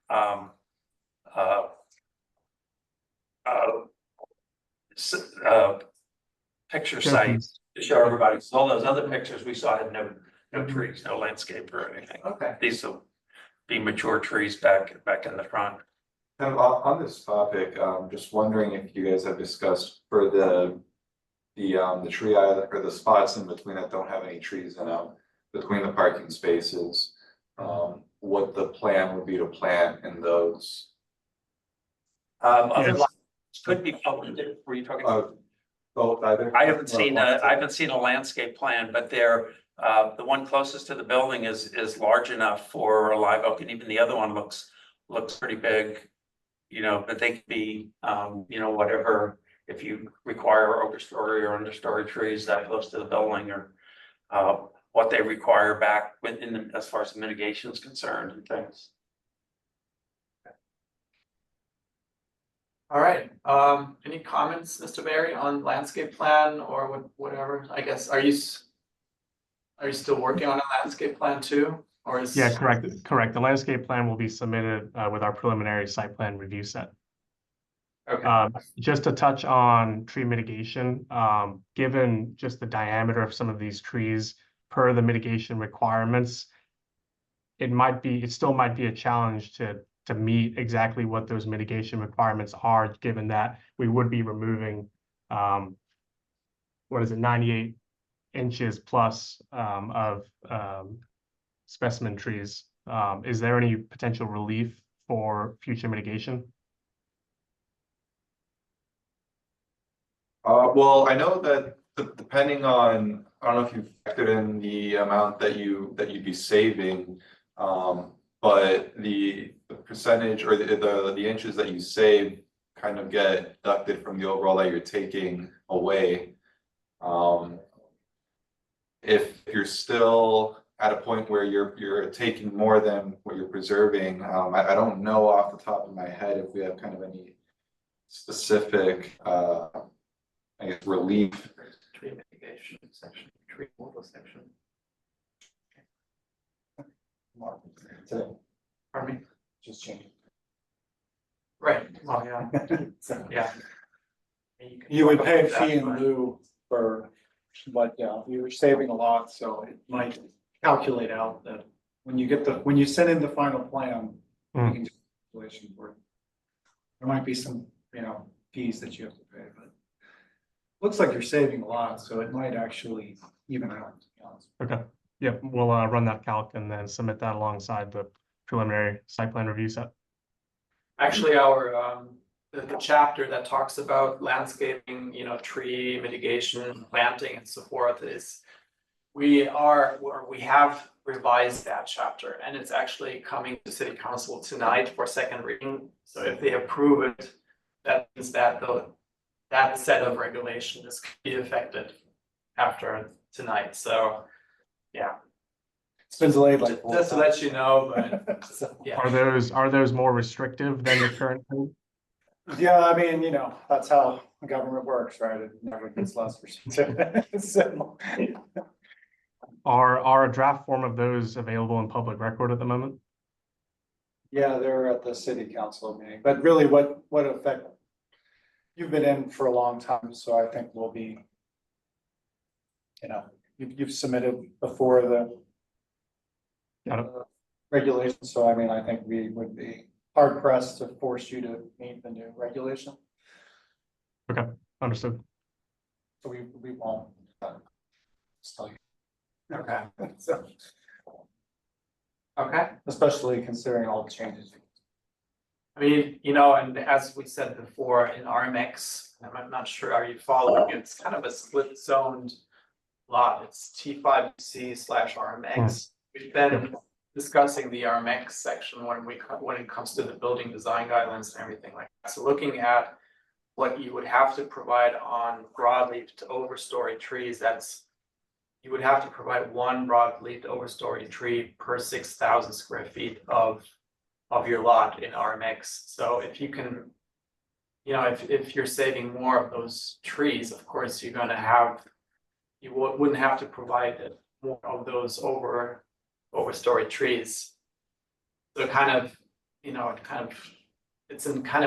picture site to show everybody. So all those other pictures we saw had no trees, no landscape or anything. Okay. These will be mature trees back in the front. Kind of on this topic, just wondering if you guys have discussed for the tree island or the spots in between that don't have any trees in them, between the parking spaces, what the plan would be to plant in those. Other lots could be public. Were you talking? Both either? I haven't seen a landscape plan, but they're the one closest to the building is large enough for a live oak, and even the other one looks pretty big. You know, but they could be whatever, if you require overstory or understory trees that close to the building, or what they require back within as far as mitigation is concerned and things. All right, any comments, Mr. Barry, on landscape plan or whatever? I guess, are you still working on a landscape plan too? Or is? Yeah, correct. The landscape plan will be submitted with our preliminary site plan review set. Okay, Just to touch on tree mitigation, given just the diameter of some of these trees per the mitigation requirements, it still might be a challenge to meet exactly what those mitigation requirements are, given that we would be removing 98 inches plus of specimen trees. Is there any potential relief for future mitigation? Well, I know that depending on, I don't know if you factored in the amount that you'd be saving, but the percentage or the inches that you save kind of get deducted from the overall that you're taking away. If you're still at a point where you're taking more than what you're preserving, I don't know off the top of my head if we have kind of any specific I guess relief. tree mitigation section, tree removal section. Pardon me? Just change. Right, well, yeah, So yeah. you would pay a That, fee in but- lieu for, but yeah, you're saving a lot, so it might calculate out that when you send in the final plan, you can do calculation for it. There might be some, fees that you have to pay, but looks like you're saving a lot, so it might actually even out, to be honest. Okay. Yep, we'll run that calc and then submit that alongside the preliminary site plan review set. Actually, our the chapter that talks about landscaping, tree mitigation, planting and so forth is. We have revised that chapter, and it's actually coming to city council tonight for second reading. So if they approve it, that means that that set of regulation is going to be affected after tonight. So, yeah. It's been delayed like. Just to let you know, but So, yeah. Are those more restrictive than the current code? yeah, I mean, that's how government works, right? It never gets less restrictive. So, Are a draft form of those available in public record at the moment? yeah, they're at the city council meeting, but really what effect? you've been in for a long time, so I think we'll be, you've submitted before the Got it. regulations, so I mean, I think we would be hard pressed to force you to meet the new regulation, Okay, understood. so we won't. Just tell you. Okay, So, okay. especially considering all the changes. I mean, and as we said before, in RMX, I'm not sure, are you following? It's kind of a split zoned lot. It's T5C/RMX. We've been discussing the RMX section when it comes to the building design guidelines and everything like that. So looking at what you would have to provide on broadleaf to overstory trees, you would have to provide one broadleaf overstory tree per 6,000 square feet of your lot in RMX. So if you can, if you're saving more of those trees, of course, you wouldn't have to provide more of those overstory trees. So it's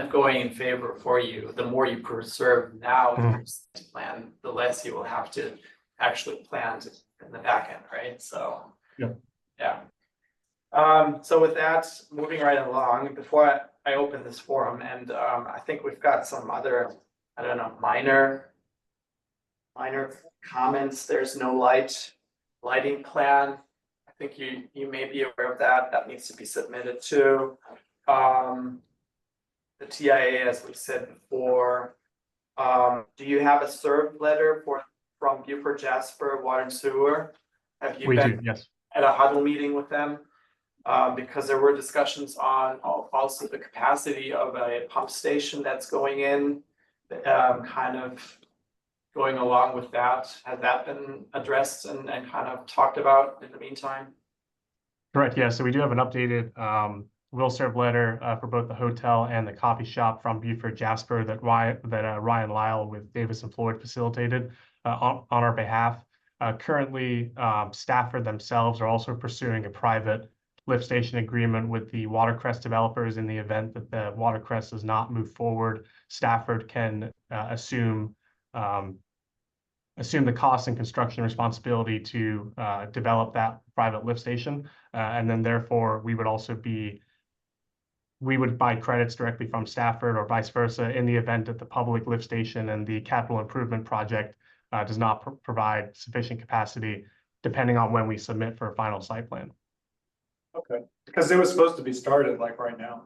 going in favor for you. The more you preserve now in your plan, the less you will have to actually plant in the back end, right? So yeah. So with that, moving right along, before I open this forum, and I think we've got some other, I don't know, minor comments. There's no lighting plan. I think you may be aware of that. That needs to be submitted to the TIA, as we said before. Do you have a served letter from Buford Jasper Water and Sewer? Have you been yes. at a huddle meeting with them? Because there were discussions on also the capacity of a pump station that's going in, kind of going along with that. Has that been addressed and kind of talked about in the meantime? Correct, yeah, so we do have an updated will serve letter for both the hotel and the coffee shop from Buford Jasper that Ryan Lyle with Davis and Floyd facilitated on our behalf. Currently, Stafford themselves are also pursuing a private lift station agreement with the Watercrest developers. In the event that the Watercrest does not move forward, Stafford can assume the cost and construction responsibility to develop that private lift station. And then therefore, we would buy credits directly from Stafford or vice versa in the event that the public lift station and the capital improvement project does not provide sufficient capacity, depending on when we submit for a final site plan. Okay, because it was supposed to be started like right now.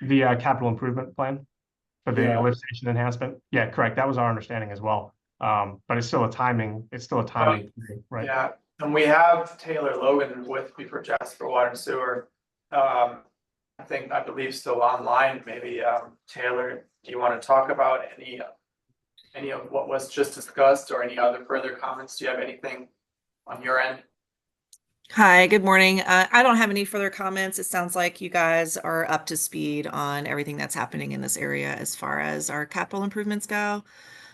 The capital improvement plan for the lift station enhancement. Yeah, correct. That was our understanding as well. But it's still a timing. Thing, right? Yeah, and we have Taylor Logan with Buford Jasper Water and Sewer. I believe still online. Maybe Taylor, do you want to talk about any of what was just discussed or any other further comments? Do you have anything on your end? Hi, good morning. I don't have any further comments. It sounds like you guys are up to speed on everything that's happening in this area as far as our capital improvements go,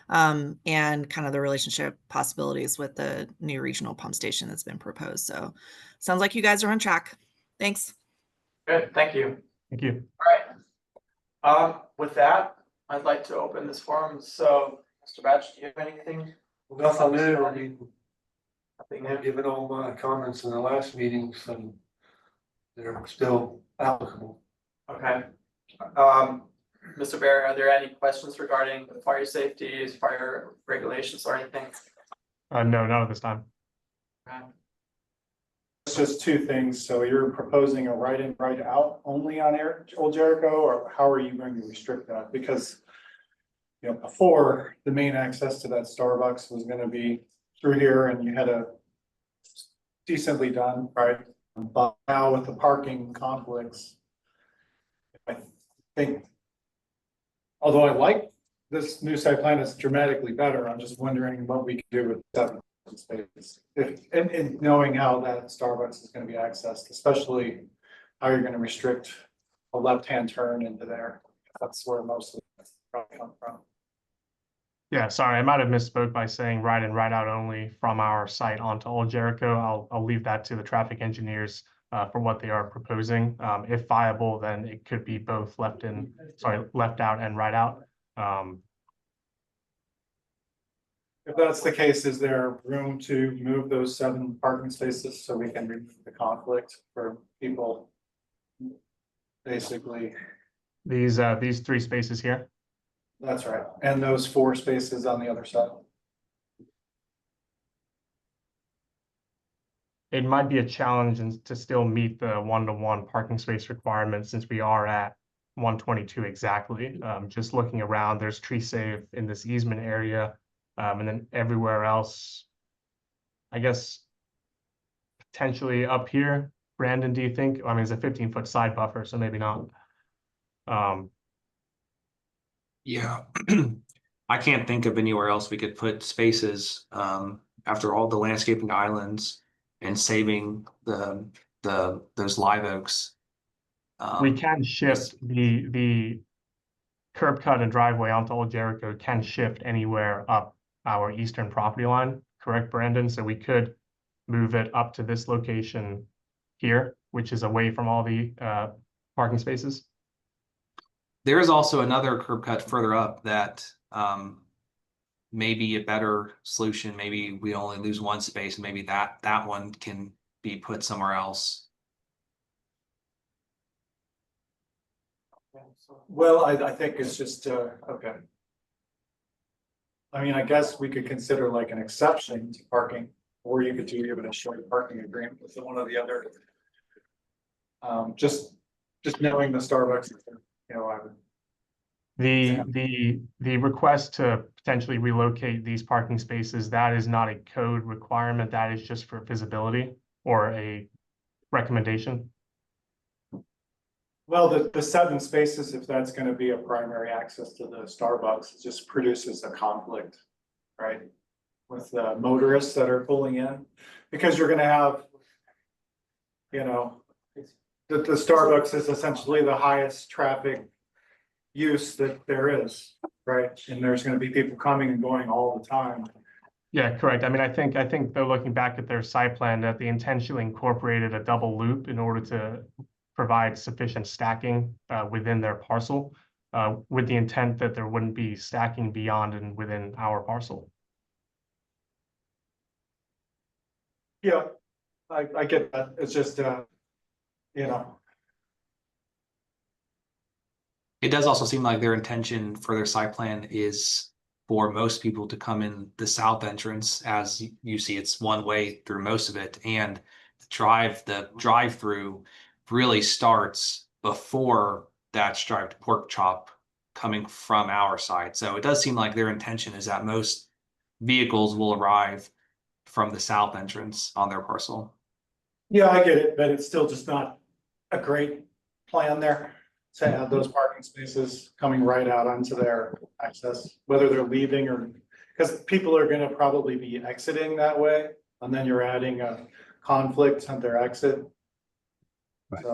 and kind of the relationship possibilities with the new regional pump station that's been proposed. So sounds like you guys are on track. Thanks. Good, thank you. Thank you. All right. With that, I'd like to open this forum. So, Mr. Batch, do you have anything? Nothing new. I mean, Nothing I've given all my comments in the last meetings and they're still applicable. Okay. Mr. Barry, are there any questions regarding fire safety, fire regulations or anything? No, not at this time. Okay. It's just two things. So you're proposing a right in, right out only on Old Jericho, or how are you going to restrict that? Because, before the main access to that Starbucks was going to be through here and you had a decently done, right? But now with the parking conflicts, I think, although I like this new site plan, is dramatically better. I'm just wondering what we can do with 7 spaces. And knowing how that Starbucks is going to be accessed, especially how you're going to restrict a left-hand turn into there. That's where most of it probably come from. Yeah, sorry, I might have misspoke by saying right in, right out only from our site onto Old Jericho. I'll leave that to the traffic engineers for what they are proposing. If viable, then it could be both left out and right out. If that's the case, is there room to move those 7 parking spaces so we can remove the conflict for people? Basically, These 3 spaces here. that's right. And those 4 spaces on the other side. It might be a challenge to still meet the 1-to-1 parking space requirement since we are at 122 exactly. Just looking around, there's tree save in this easement area, and then everywhere else, I guess potentially up here. Brandon, do you think? I mean, it's a 15-foot side buffer, so maybe not. Yeah. I can't think of anywhere else we could put spaces, after all the landscaping islands and saving those live oaks. We can shift the curb cut and driveway onto Old Jericho can shift anywhere up our eastern property line, correct, Brandon? So we could move it up to this location here, which is away from all the parking spaces. There is also another curb cut further up that may be a better solution. Maybe we only lose 1 space. Maybe that one can be put somewhere else. Well, I think it's just, okay. I mean, I guess we could consider like an exception to parking, or you could do even a short parking agreement with one or the other. Just knowing the Starbucks, you know, I would. The request to potentially relocate these parking spaces, that is not a code requirement. That is just for visibility or a recommendation. Well, the 7 spaces, if that's gonna be a primary access to the Starbucks, it just produces a conflict, right? With the motorists that are pulling in, because you're gonna have, you know, the Starbucks is essentially the highest traffic use that there is, right? And there's gonna be people coming and going all the time. Yeah, correct. I mean, I think though, looking back at their site plan, that they intentionally incorporated a double loop in order to provide sufficient stacking within their parcel, with the intent that there wouldn't be stacking beyond and within our parcel. Yeah, I get that. It's just, you know. It does also seem like their intention for their site plan is for most people to come in the south entrance. As you see, it's one way through most of it, and the drive-through really starts before that striped pork chop coming from our side. So it does seem like their intention is that most vehicles will arrive from the south entrance on their parcel. Yeah, I get it, but it's still just not a great plan there to have those parking spaces coming right out onto their access, whether they're leaving or, because people are gonna probably be exiting that way, and then you're adding a conflict on their exit. Right.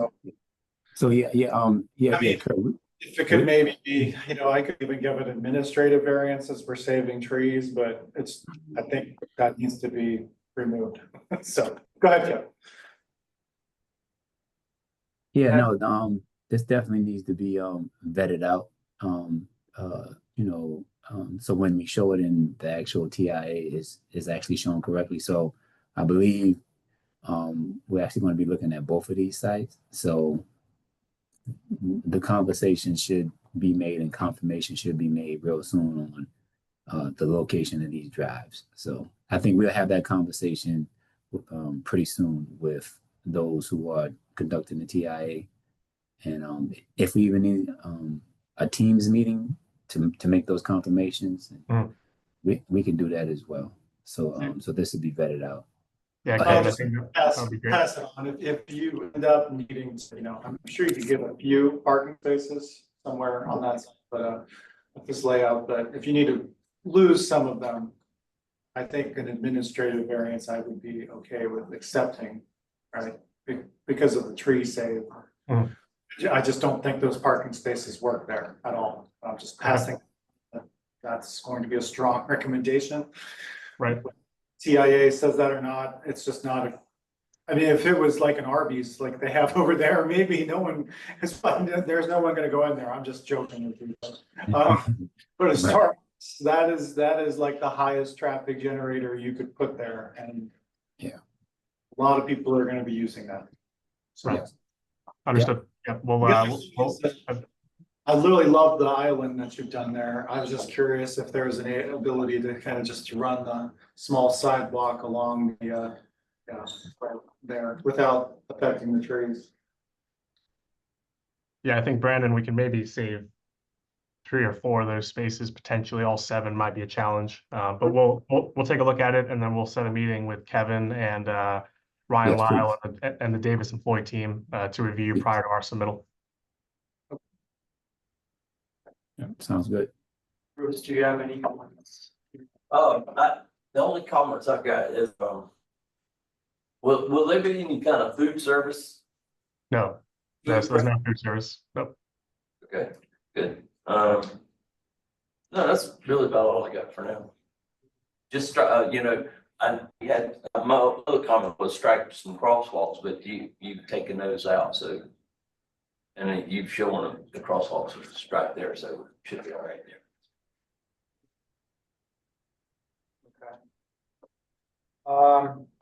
So, Yeah, I mean, Kurt, if it could maybe be, you know, I could even give it administrative variances for saving trees, but I think that needs to be removed. So, go ahead, Joe. yeah, no, this definitely needs to be vetted out. So when we show it in the actual TIA is actually shown correctly. So I believe we're actually going to be looking at both of these sites. So the conversation should be made and confirmation should be made real soon on the location of these drives. So I think we'll have that conversation pretty soon with those who are conducting the TIA. And if we even need a Teams meeting to make those confirmations, we can do that as well. So so this would be vetted out. Yeah, I'll Kevin, I just think that would be great. pass it on. If you end up needing, you know, I'm sure you could give a few parking spaces somewhere on that side, but with this layout, but if you need to lose some of them, I think an administrative variance I would be okay with accepting, right? Because of the tree save. I just don't think those parking spaces work there at all. I'm just passing. That's going to be a strong recommendation. Right. TIA says that or not, it's just not I mean, if it was like an Arby's, like they have over there, maybe no one is, there's no one gonna go in there. I'm just joking with you. But a Right. Starbucks, that is like the highest traffic generator you could put there, and Yeah. a lot of people are gonna be using that. So Right. Understood. Yep. Well, I literally love the island that you've done there. I was just curious if there's an ability to kind of just run the small sidewalk along the, yeah, right there without affecting the trees. yeah, I think Brandon, we can maybe save 3 or 4 of those spaces, potentially all 7 might be a challenge. But we'll take a look at it, and then we'll set a meeting with Kevin and Ryan Yes, Lyle and the Davis and Floyd team to review Please. prior to our submittal. Yeah, sounds good. Bruce, do you have any comments? The only comments I've got is, will there be any kind of food service? No, so there's no food service. Nope. Okay, good. No, that's really about all I got for now. Just, we had, my other comment was strike some crosswalks, but you've taken those out, so. And then you've shown them the crosswalks are striped there, so it should be all right there.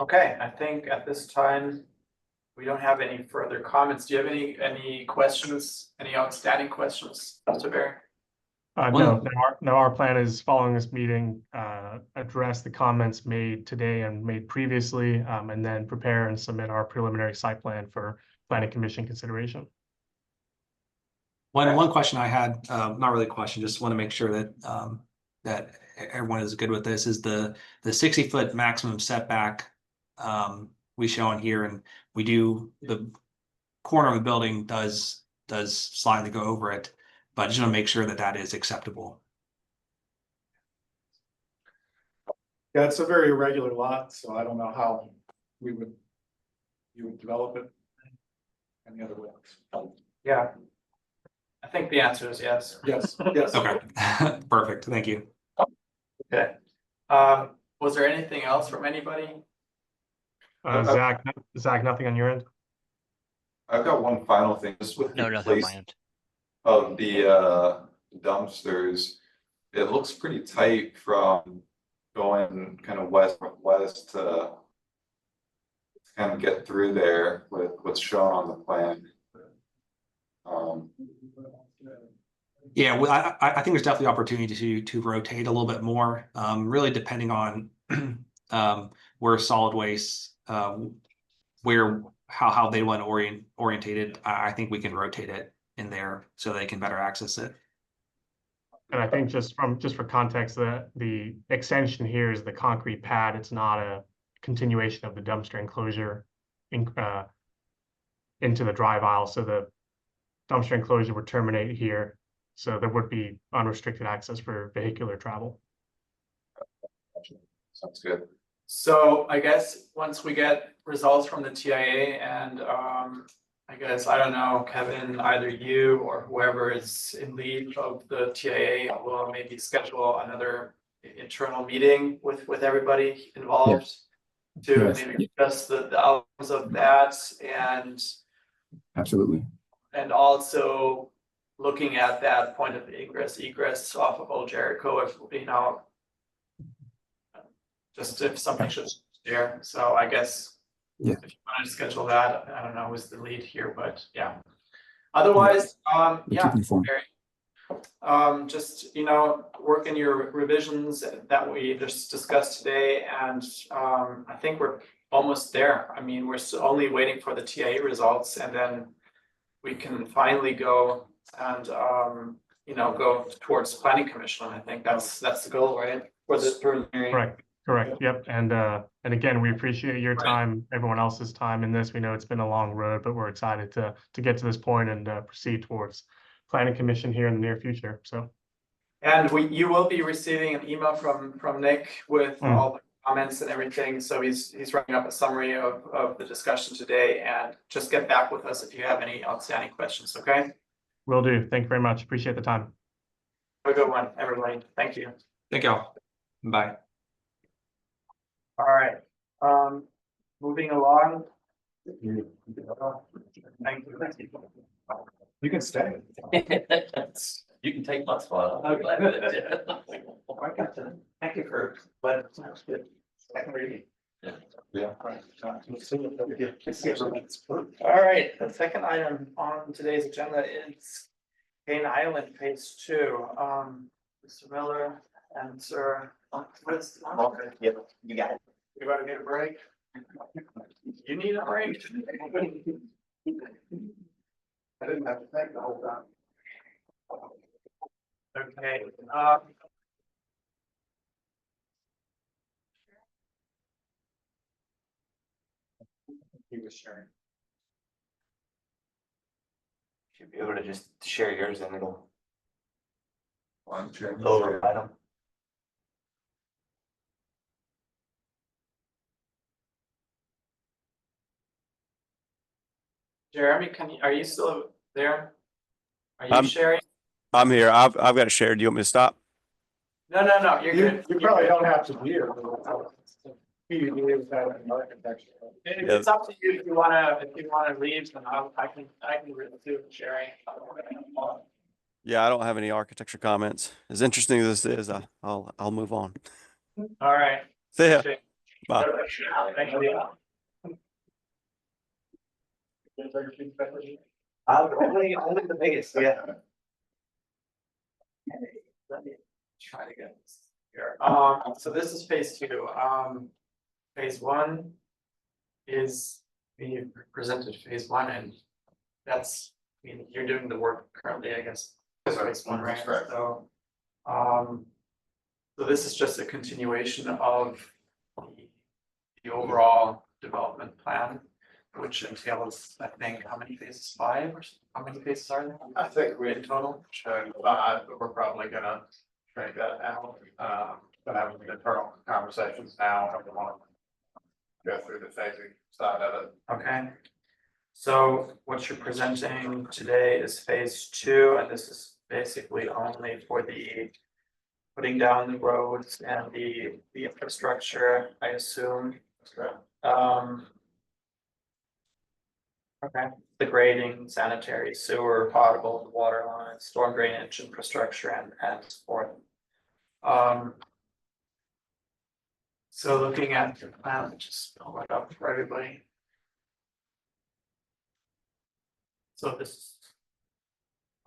Okay, I think at this time, we don't have any further comments. Do you have any questions, any outstanding questions, Mr. Barry? Our plan is following this meeting, address the comments made today and made previously, and then prepare and submit our preliminary site plan for planning commission consideration. One question I had, not really a question, just want to make sure that that everyone is good with this, is the 60-foot maximum setback we show on here, and we do the corner of the building does slightly go over it, but I just want to make sure that that is acceptable. Yeah, it's a very irregular lot, so I don't know how you would develop it any other way. Yeah. I think the answer is yes. Yes, yes. Okay, perfect. Thank you. Okay. Was there anything else from anybody? Zach, nothing on your end? I've got one final thing, just with No, the nothing on my place end. of the dumpsters. It looks pretty tight from going kind of west to kind of get through there with what's shown on the plan. Yeah, well, I think there's definitely opportunity to rotate a little bit more, really depending on where solid waste, how they want orientated. I think we can rotate it in there so they can better access it. And I think just for context, the extension here is the concrete pad. It's not a continuation of the dumpster enclosure into the drive aisle. So the dumpster enclosure would terminate here. So there would be unrestricted access for vehicular travel. Sounds good. So I guess once we get results from the TIA and I guess, I don't know, Kevin, either you or whoever is in lead of the TIA will maybe schedule another internal meeting with everybody involved to Yes. maybe discuss the outcomes of that Absolutely. and also looking at that point of egress off of Old Jericho, if just if something should there. So I guess Yeah. if you want to schedule that, I don't know who's the lead here, but yeah. Otherwise, yeah, just work in your revisions that we just discussed today, and I think we're almost there. I mean, we're only waiting for the TIA results, and then we can finally go and go towards planning commission. I think that's the goal, right? For this preliminary. Correct. Yep. And again, we appreciate your time, everyone else's time in this. We know it's been a long road, but we're excited to get to this point and proceed towards planning commission here in the near future. So. And you will be receiving an email from Nick with all the comments and everything. So he's writing up a summary of the discussion today, and just get back with us if you have any outstanding questions. Okay. Will do. Thank you very much. Appreciate the time. Have a good one, everybody. Thank you. Thank y'all. Bye. All right. Moving along, Thank you. You can stay. You can take my spot. Thank you for, but sounds good. Second reading. Yeah. All right, the second item on today's agenda is Cane Island Phase 2. Mr. Miller and Sir. Yep, you got it. Everybody need a break? You need a break? I didn't have to think the whole time. Okay, he was sharing. Should be able to just share yours and it'll On chair. override them. Jeremy, are you still there? Are you I'm- sharing? I'm here. I've got it shared. Do you want me to stop? No, you're good. You probably don't have to be here. You live that in architecture. It's up to you if you wanna leave, then I can really do sharing. Yeah, I don't have any architecture comments. As interesting as this is, I'll move on. All right. See ya. Okay. Bye. Thank you. Only the biggest, yeah. Let me try to get this here. So this is phase 2. Phase 1 is being presented phase 1, and that's, I mean, you're doing the work currently, I guess. Phase 1, right? Right. So, so this is just a continuation of the overall development plan, which entails, I think, how many phases? 5 or how many phases are there? I think In total? we're probably gonna drag that out, but having internal conversations now, I don't want to go through the phasing side of it. Okay. So what you're presenting today is phase 2, and this is basically only for the putting down the roads and the infrastructure, I assume. Okay, the grading, sanitary, sewer, potable, water lines, storm drainage, infrastructure, and so forth. So looking at the plan, just pull it up for everybody. So this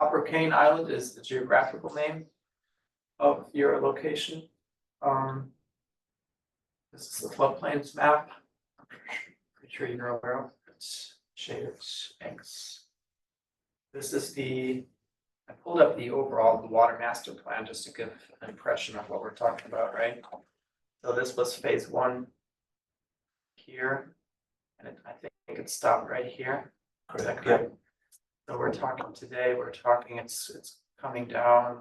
Upper Cane Island is the geographical name of your location. This is the floodplains map. I'm pretty sure you're aware of it. Shaded X. This is I pulled up the overall water master plan just to give an impression of what we're talking about, right? So this was phase 1 here, and I think it stopped right here. Is that correct? So we're talking it's coming down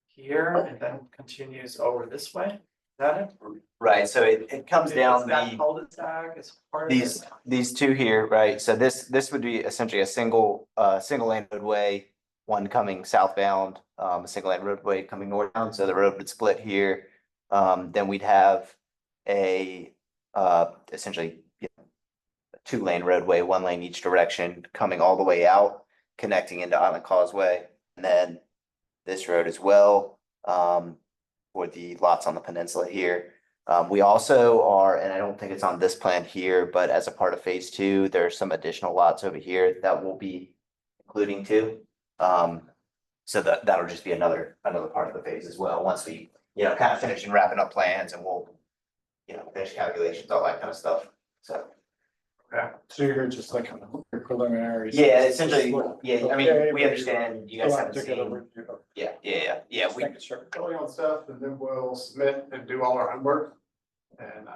here and then continues over this way. Is that it? Right, so it comes down Is that the, cul-de-sac is part of it? these two here, right? So this would be essentially a single lane roadway, one coming southbound, a single lane roadway coming northbound, so the road would split here. Then we'd have a essentially a 2-lane roadway, 1 lane each direction, coming all the way out, connecting into Island Causeway, and then this road as well, for the lots on the peninsula here. We also are, and I don't think it's on this plan here, but as a part of phase 2, there are some additional lots over here that we'll be including too. So that'll just be another part of the phase as well, once we, kind of finish and wrapping up plans, and we'll, finish calculations, all that kind of stuff, so. Okay. So you're just like preliminary. Yeah, essentially, yeah, I mean, we understand you guys haven't To get a seen, review. yeah, we, Making sure going on stuff, and then we'll submit and do all our homework. And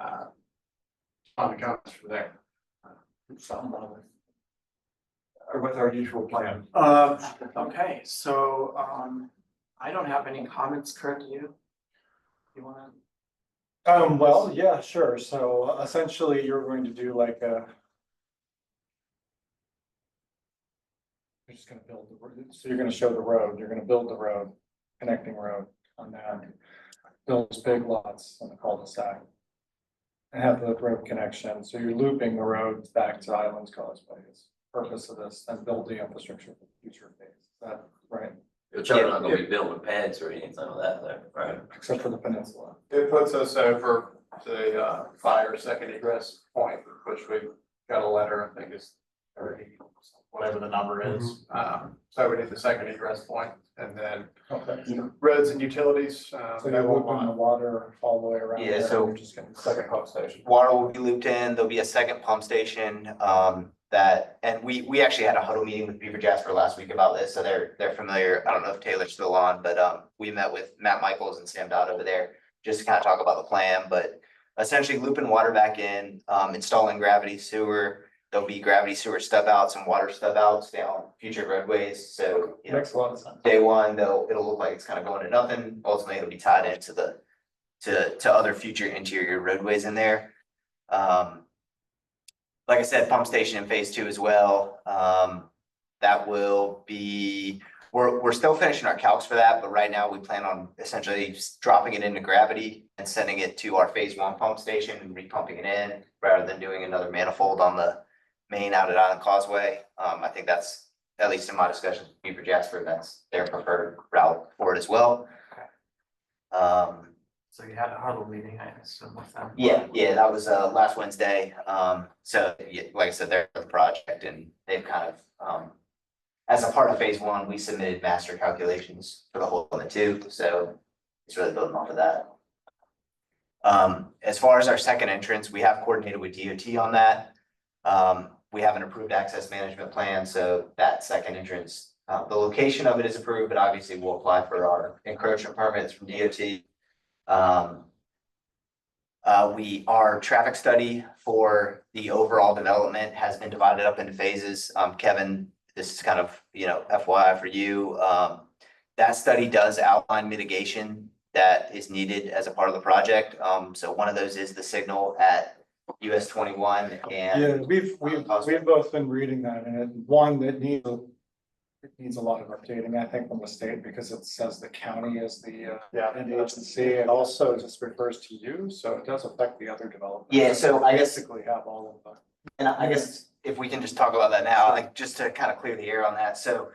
on the comments from there. Or with our usual plan. Okay, so I don't have any comments, Kurt, do you? You wanna? Well, yeah, sure. So essentially, you're going to do like a. You're just gonna build the road. So you're gonna show the road, you're gonna build the road, connecting road on that. Build those big lots on the cul-de-sac. and have the road connection, so you're looping the roads back to Islands Causeway is the purpose of this, and build the infrastructure for the future phase, is that right? But you're not gonna be building pads or anything like that there, right? Except for the peninsula. It puts us over the fire second egress point, which we got a letter, I think is 30, whatever the number is. So we need the second egress point, and then roads and utilities. So you're looping the water all the way around. Yeah, there, so- and you're just getting the second pump station. Water will be looped in, there'll be a second pump station, and we actually had a huddle meeting with Beaver Jasper last week about this, so they're familiar. I don't know if Taylor's still on, but, we met with Matt Michaels and Sam Dodd over there just to kind of talk about the plan, but essentially looping water back in, installing gravity sewer. There'll be gravity sewer stub outs and water stub outs down future roadways, so, you know, Makes a lot of sense. day one, it'll look like it's kind of going to nothing. Ultimately, it'll be tied into to other future interior roadways in there. Like I said, pump station in phase 2 as well. That will be, we're still finishing our calcs for that, but right now we plan on essentially just dropping it into gravity and sending it to our phase 1 pump station and repumping it in rather than doing another manifold on the main out at Island Causeway. I think that's, at least in my discussions with Beaver Jasper, that's their preferred route for it as well. So you had a huddle meeting, I assume, with them. Yeah, that was last Wednesday. So yeah, like I said, they're the project and they've kind of, as a part of phase 1, we submitted master calculations for the whole of it too, so it's really building off of that. As far as our second entrance, we have coordinated with DOT on that. We have an approved access management plan, so that second entrance, the location of it is approved, but obviously we'll apply for our encroachment permits from DOT. Our traffic study for the overall development has been divided up into phases. Kevin, this is kind of, FYI for you. That study does outline mitigation that is needed as a part of the project. So one of those is the signal at US 21 and. Yeah, we've both been reading that, and one, it needs a lot of updating, I think, from the state, because it says the county is the end agency, and also just refers to you, so it does affect the other developers. Yeah, so I guess. Basically have all of them. And I guess if we can just talk about that now, like just to kind of clear the air on that, so.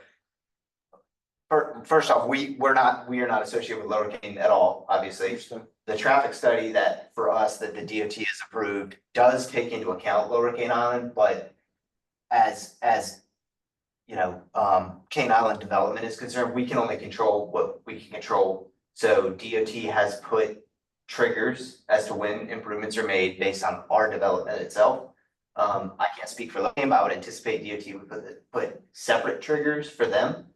First off, we are not associated with Lower King at all, obviously. The traffic study that for us that the DOT has approved does take into account Lower Cane Island, but as Cane Island development is concerned, we can only control what we can control. So DOT has put triggers as to when improvements are made based on our development itself. I can't speak for Lower Cane, but I would anticipate DOT would put separate triggers for them.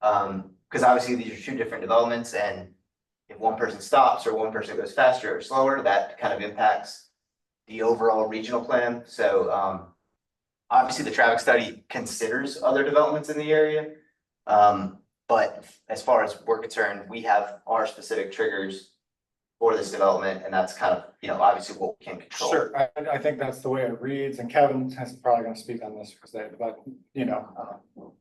Because obviously these are two different developments, and if one person stops or one person goes faster or slower, that kind of impacts the overall regional plan. So obviously the traffic study considers other developments in the area. But as far as we're concerned, we have our specific triggers for this development, and that's kind of, obviously what we can control. Sure, I think that's the way it reads, and Kevin is probably gonna speak on this, because but,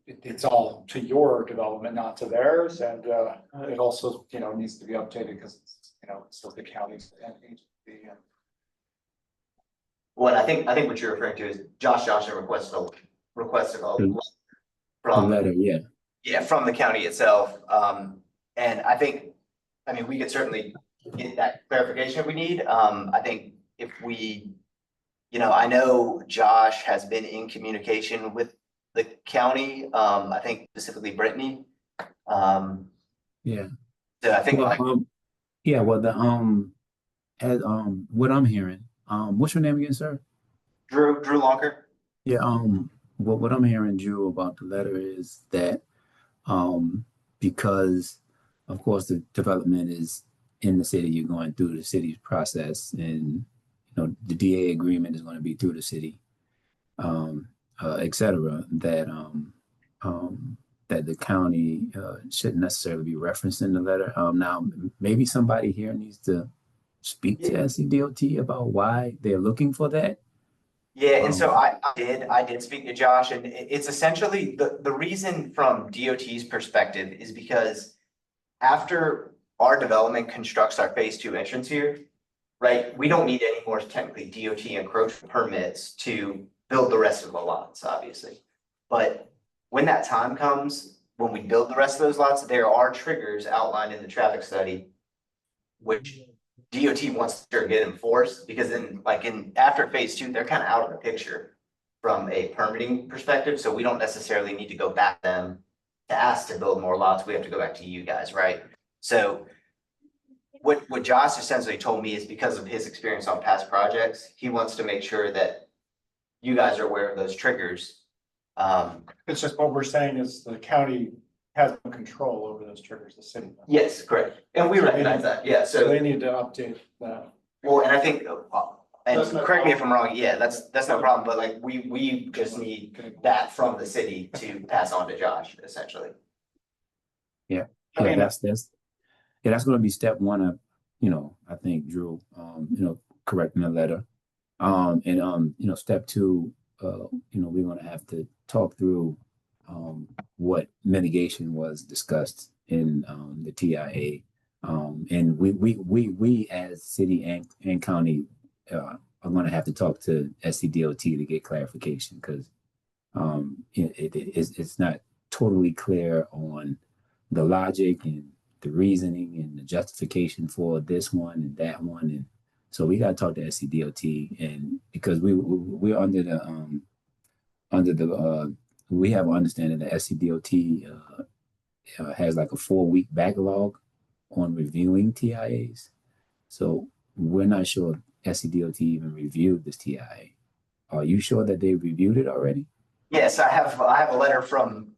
it's all to your development, not to theirs, and, it also, needs to be updated, because it's, it's still the county's and agency, and. Well, I think what you're referring to is Josh Johnson requested a The from, letter, yeah. yeah, from the county itself. And we could certainly get that clarification if we need. I think if we, I know Josh has been in communication with the county, I think specifically Brittany. Yeah. So I think Well, yeah, well, what I'm hearing, what's your name again, sir? Drew Lonker. Yeah, what I'm hearing, Drew, about the letter is that, because of course the development is in the city, you're going through the city's process, and the DA agreement is going to be through the city, et cetera, that the county shouldn't necessarily be referenced in the letter. Now, maybe somebody here needs to speak to SCDOT about why they're looking for that. Yeah, and so I did speak to Josh, and it's essentially the reason from DOT's perspective is because after our development constructs our phase 2 entrance here, right? We don't need any more technically DOT encroachment permits to build the rest of the lots, obviously. But when that time comes, when we build the rest of those lots, there are triggers outlined in the traffic study, which DOT wants to get enforced, because then like after phase 2, they're kind of out of the picture from a permitting perspective. So we don't necessarily need to go back to them to ask to build more lots. We have to go back to you guys, right? So what Josh essentially told me is because of his experience on past projects, he wants to make sure that you guys are aware of those triggers. It's just what we're saying is the county has no control over those triggers, the city does. Yes, correct. And we recognize that, yeah, So so, they need to update that. well, and I think, and That's no correct me if I'm problem. wrong, yeah, that's no problem, but like, we just need that from the city to pass on to Josh, essentially. Yeah, I mean, that's going to be step one of, I think Drew, correcting the letter. And step two, we're going to have to talk through what mitigation was discussed in the TIA. And we as city and county are going to have to talk to SCDOT to get clarification, because it's not totally clear on the logic and the reasoning and the justification for this one and that one. And so we got to talk to SCDOT, and because we're under the we have an understanding that SCDOT has like a 4-week backlog on reviewing TIAs. So we're not sure if SCDOT even reviewed this TIA. Are you sure that they reviewed it already? Yes, I have a letter from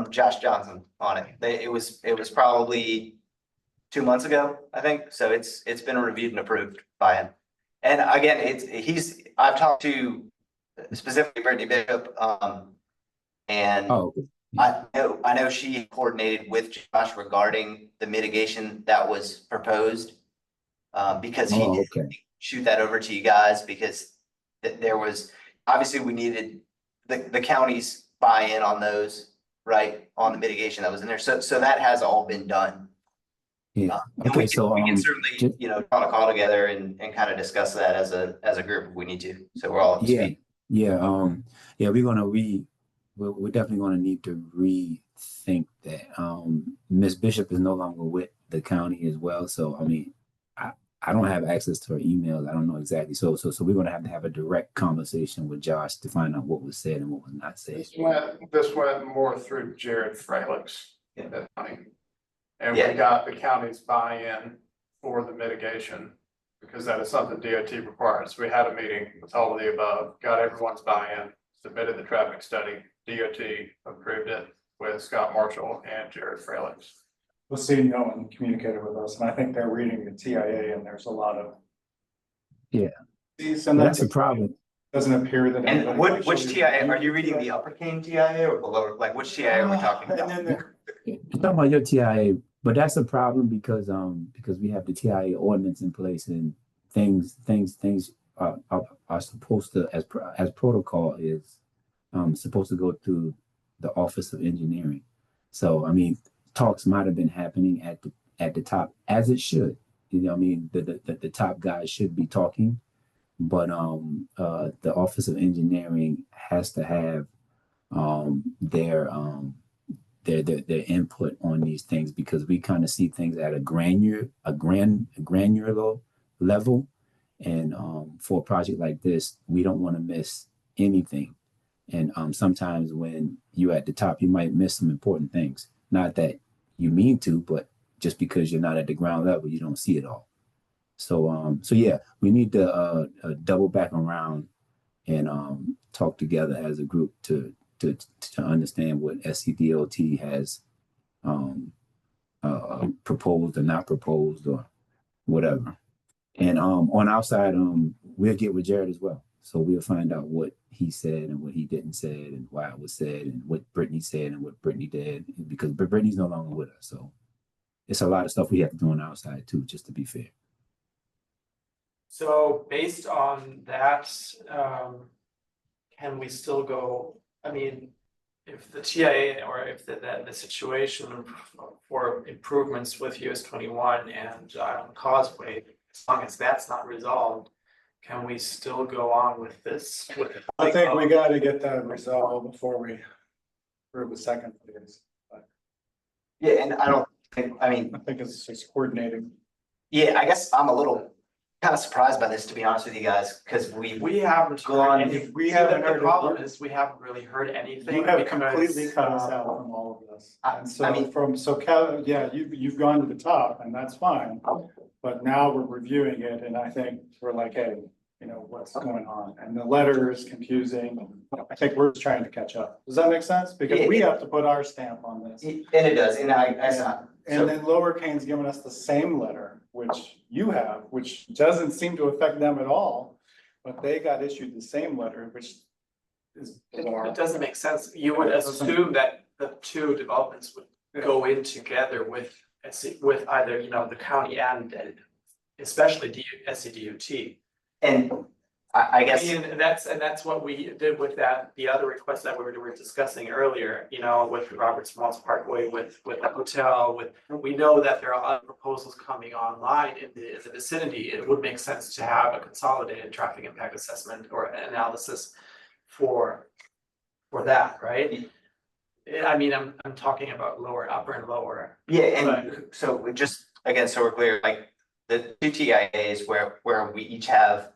Josh Johnson on it. It was probably 2 months ago, I think. So it's been reviewed and approved by him. And again, I've talked to specifically Brittany Bishop, and I know she coordinated with Josh regarding the mitigation that was proposed, because he did shoot that over to you guys, because there was, obviously we needed the county's buy-in on those, right, on the mitigation that was in there. So that has all been done. Yeah. We can certainly, call a call together and kind of discuss that as a group if we need to. So we're all up to speed. Yeah. We're definitely going to need to rethink that. Ms. Bishop is no longer with the county as well. So, I mean, I don't have access to her emails. I don't know exactly. So we're going to have a direct conversation with Josh to find out what was said and what was not said. This went more through Jared Fralix. And Yeah. we got the county's buy-in for the mitigation, because that is something DOT requires. We had a meeting with all of the above, got everyone's buy-in, submitted the traffic study, DOT approved it with Scott Marshall and Jared Fralix. The city no one communicated with us, and I think they're reading the TIA, and there's a lot of. Yeah. And that's a problem. Doesn't appear that. And which TIA, are you reading the Upper Cane TIA or the lower, like which TIA are we talking about? You're talking about your TIA, but that's a problem because we have the TIA ordinance in place, and things are supposed to, as protocol is supposed to go through the Office of Engineering. So I mean, talks might have been happening at the top, as it should. I mean, the top guys should be talking, but the Office of Engineering has to have their input on these things, because we kind of see things at a granular level, and for a project like this, we don't want to miss anything. And sometimes when you're at the top, you might miss some important things. Not that you mean to, but just because you're not at the ground level, you don't see it all. So yeah, we need to double back around and talk together as a group to understand what SCDOT has proposed or not proposed or whatever. And on our side, we'll get with Jared as well. So we'll find out what he said and what he didn't say, and why it was said, and what Brittany said and what Brittany did, because Brittany's no longer with us. So it's a lot of stuff we have to do on our side too, just to be fair. So based on that, can we still go, I mean, if the TIA or if the situation for improvements with US 21 and Causeway as long as that's not resolved, can we still go on with this? I think we gotta get that resolved before we approve the second phase. Yeah, and I don't think, I mean, I think it's just coordinating. yeah, I guess I'm a little kind of surprised by this, to be honest with you guys, because We haven't Gone. heard any, We see, haven't the heard it. problem is we haven't really heard anything. You have because, completely cut us out from all of this. I- And I so mean- Kevin, yeah, you've gone to the top and that's fine. But now we're reviewing it and I think we're like, hey, you know, what's going on? And the letter is confusing. I think we're just trying to catch up. Does that make sense? Because we have to put our stamp on this. and it does, and I not. And then Lower Kane's given us the same letter, which you have, which doesn't seem to affect them at all. But they got issued the same letter, which is bizarre. It doesn't make sense. You would assume that the two developments would go in together with either, you know, the county and especially SCDOT. And I guess. I mean, and that's what we did with the other request that we were discussing earlier, you know, with Robert Smalls Parkway, with the hotel, we know that there are other proposals coming online in the vicinity. It would make sense to have a consolidated traffic impact assessment or analysis for that, right? I mean, I'm talking about lower, upper and lower. Yeah, and so we just, again, so we're clear, like the two TIAs where we each have.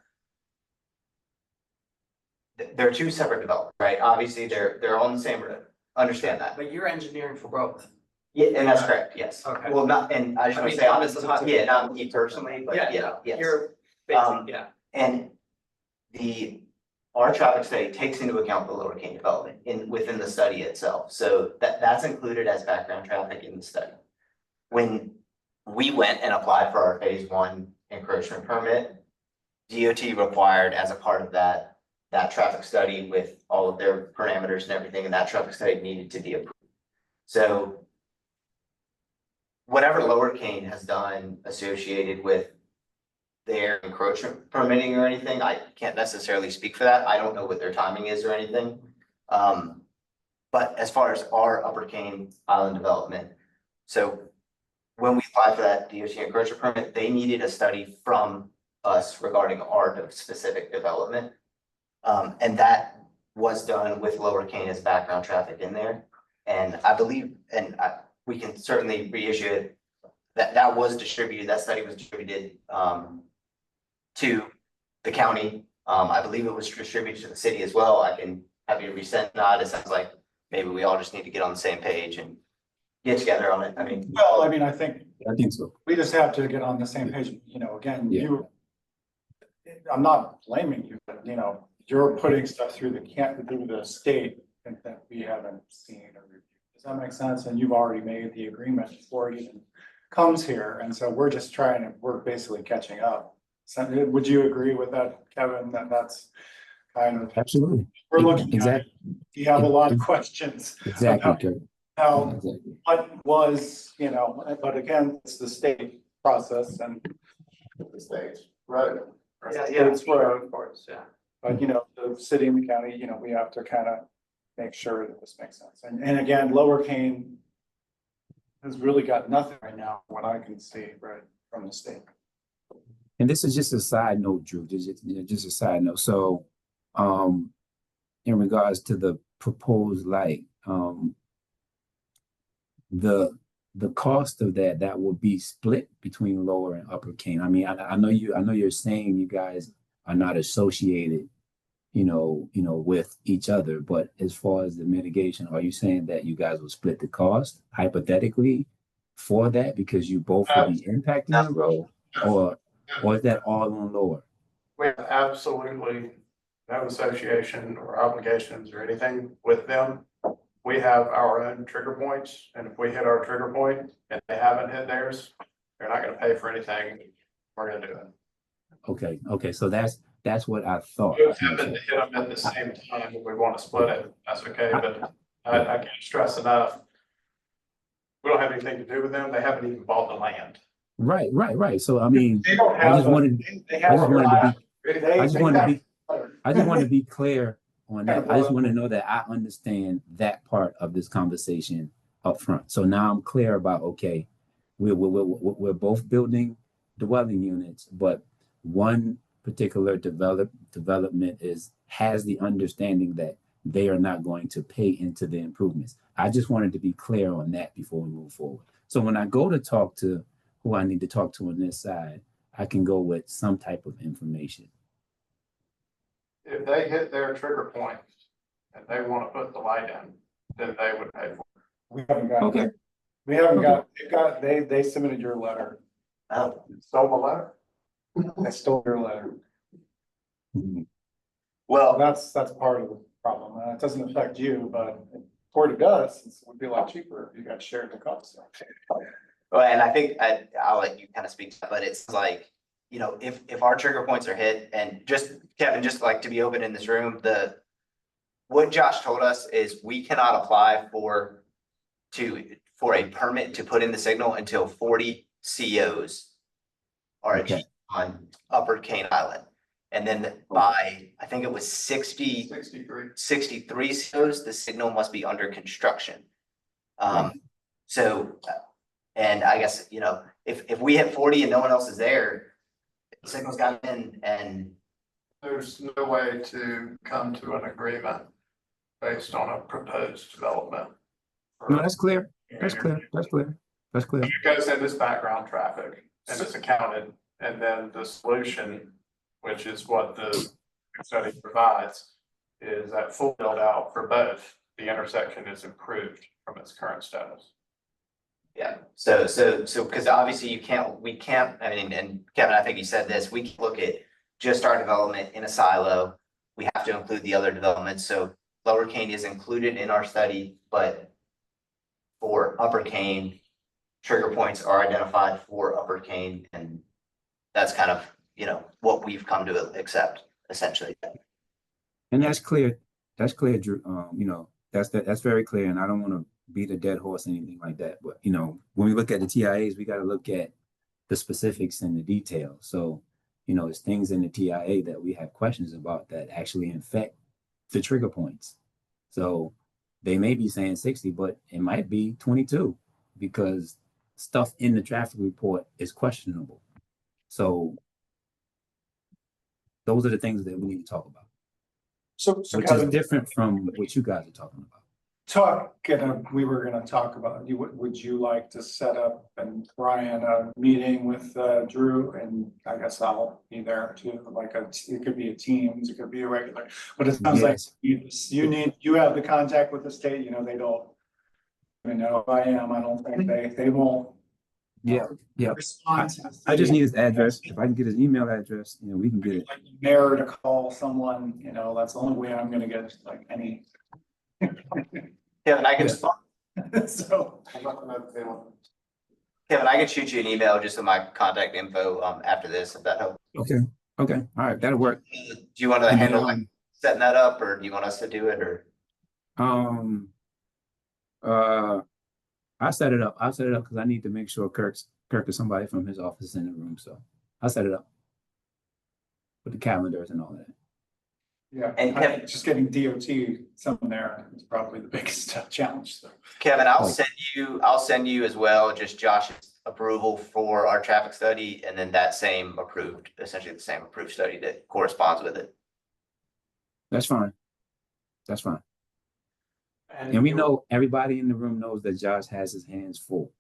They're two separate developments, right? Obviously, they're on the same road. Understand that. But you're engineering for both. Yeah, and that's correct, yes. Okay. Well, not, and I just I want mean, to say, honestly, yeah, not me personally, but yeah, yes. You're basically, yeah. And our traffic study takes into account the Lower King development within the study itself. So that's included as background traffic in the study. When we went and applied for our phase 1 encroachment permit, DOT required as a part of that traffic study with all of their parameters and everything, and that traffic study needed to be approved. So whatever Lower Kane has done associated with their encroachment permitting or anything, I can't necessarily speak for that. I don't know what their timing is or anything. But as far as our Upper Kane Island development, so when we applied for that DOT encroachment permit, they needed a study from us regarding our specific development. And that was done with Lower Kane as background traffic in there. And I believe, we can certainly reissue it, that was distributed, that study was distributed to the county. I believe it was distributed to the city as well. I can have you resend that. It sounds like maybe we all just need to get on the same page and get together on it. I mean. Well, I mean, I think so. we just have to get on the same page, you know, again, I'm not blaming you, but you know, you're putting stuff through the state that we haven't seen or reviewed. Does that make sense? And you've already made the agreement before it even comes here. And so we're just we're basically catching up. So would you agree with that, Kevin, that's kind of. Absolutely. We're looking exactly. You have a lot of questions. Exactly. What was, you know, but again, it's the state process and the state, right? Yeah, It's where, of course, yeah. but you know, the city and the county, you know, we have to kind of make sure that this makes sense. And again, Lower Kane has really got nothing right now, what I can see, right, from the state. And this is just a side note, Drew, just a side note. So, in regards to the proposed light, the cost of that will be split between Lower and Upper Kane. I mean, I know you're saying you guys are not associated, you know, with each other, but as far as the mitigation, are you saying that you guys will split the cost hypothetically for that because you both will be impacting the road, or is that all on Lower? We have absolutely no association or obligations or anything with them. We have our own trigger points, and if we hit our trigger point and they haven't hit theirs, they're not gonna pay for anything. We're gonna do it. Okay, so that's what I thought. We happen to hit them at the same time, if we wanna split it, that's okay, but I can't stress enough. We don't have anything to do with them, they haven't even bought the land. Right. So I mean, They don't I have just wanted to be clear on that. I just want to know that I understand that part of this conversation up front. So now I'm clear about, okay, we're both building dwelling units, but one particular development has the understanding that they are not going to pay into the improvements. I just wanted to be clear on that before we move forward. So when I go to talk to who I need to talk to on this side, I can go with some type of information. If they hit their trigger points and they want to put the light in, then they would pay for it. We haven't got. Okay. We haven't got, they submitted your letter. Oh, Stole the letter. They stole your letter. well, That's part of the problem. It doesn't affect you, but according to us, it would be a lot cheaper if you got shared the cost. well, and I think I'll let you kind of speak to that, but it's like, you know, if our trigger points are hit, and just Kevin, just like to be open in this room, what Josh told us is we cannot apply for a permit to put in the signal until 40 COs are Okay. achieved on Upper Cane Island. And then by, I think it was 63 COs, the signal must be under construction. So, and I guess, you know, if we hit 40 and no one else is there, the signal's got in, and There's no way to come to an agreement based on a proposed development. No, that's clear. That's clear. That's clear. That's clear. It goes in this background traffic and it's accounted, and then the solution, which is what the study provides, is that full build out for both. The intersection is improved from its current status. yeah, so, because obviously we can't, I mean, and Kevin, I think you said this, we can look at just our development in a silo. We have to include the other developments, so Lower Cane is included in our study, but for Upper Cane, trigger points are identified for Upper Cane, and that's kind of, you know, what we've come to accept, essentially. And that's clear. That's clear, Drew. You know, that's very clear. And I don't want to beat a dead horse or anything like that. But, you know, when we look at the TIAs, we got to look at the specifics and the details. So, you know, it's things in the TIA that we have questions about that actually affect the trigger points. So they may be saying 60, but it might be 22 because stuff in the traffic report is questionable. So those are the things that we need to talk about. So Which Kevin, is different from what you guys are talking about. we were gonna talk about, would you like to set up, and Brian, a meeting with Drew, and I guess I'll be there too, like it could be a Teams, it could be a regular, but it sounds like you have the contact with the state, you know, they don't even know who I am, I don't think they won't. Yeah, yeah. Respond to the I just city. need his address. If I can get his email address, you know, we can get it. Like the mayor to call someone, you know, that's the only way I'm gonna get like any. Kevin, I can, So. Kevin, I can shoot you an email just with my contact info after this, if that helps. Okay. Okay. All right. That'll work. Do you want to And then, handle like setting that up, or do you want us to do it, or? I'll set it up. I'll set it up because I need to make sure Kirk is somebody from his office in the room. So I'll set it up with the calendars and all that. Yeah, And Kevin, just getting DOT someone there is probably the biggest challenge. So. Kevin, I'll send you as well, just Josh's approval for our traffic study, and then that same essentially the same approved study that corresponds with it. That's fine. That's fine. And we know everybody in the room knows that Josh has his hands full.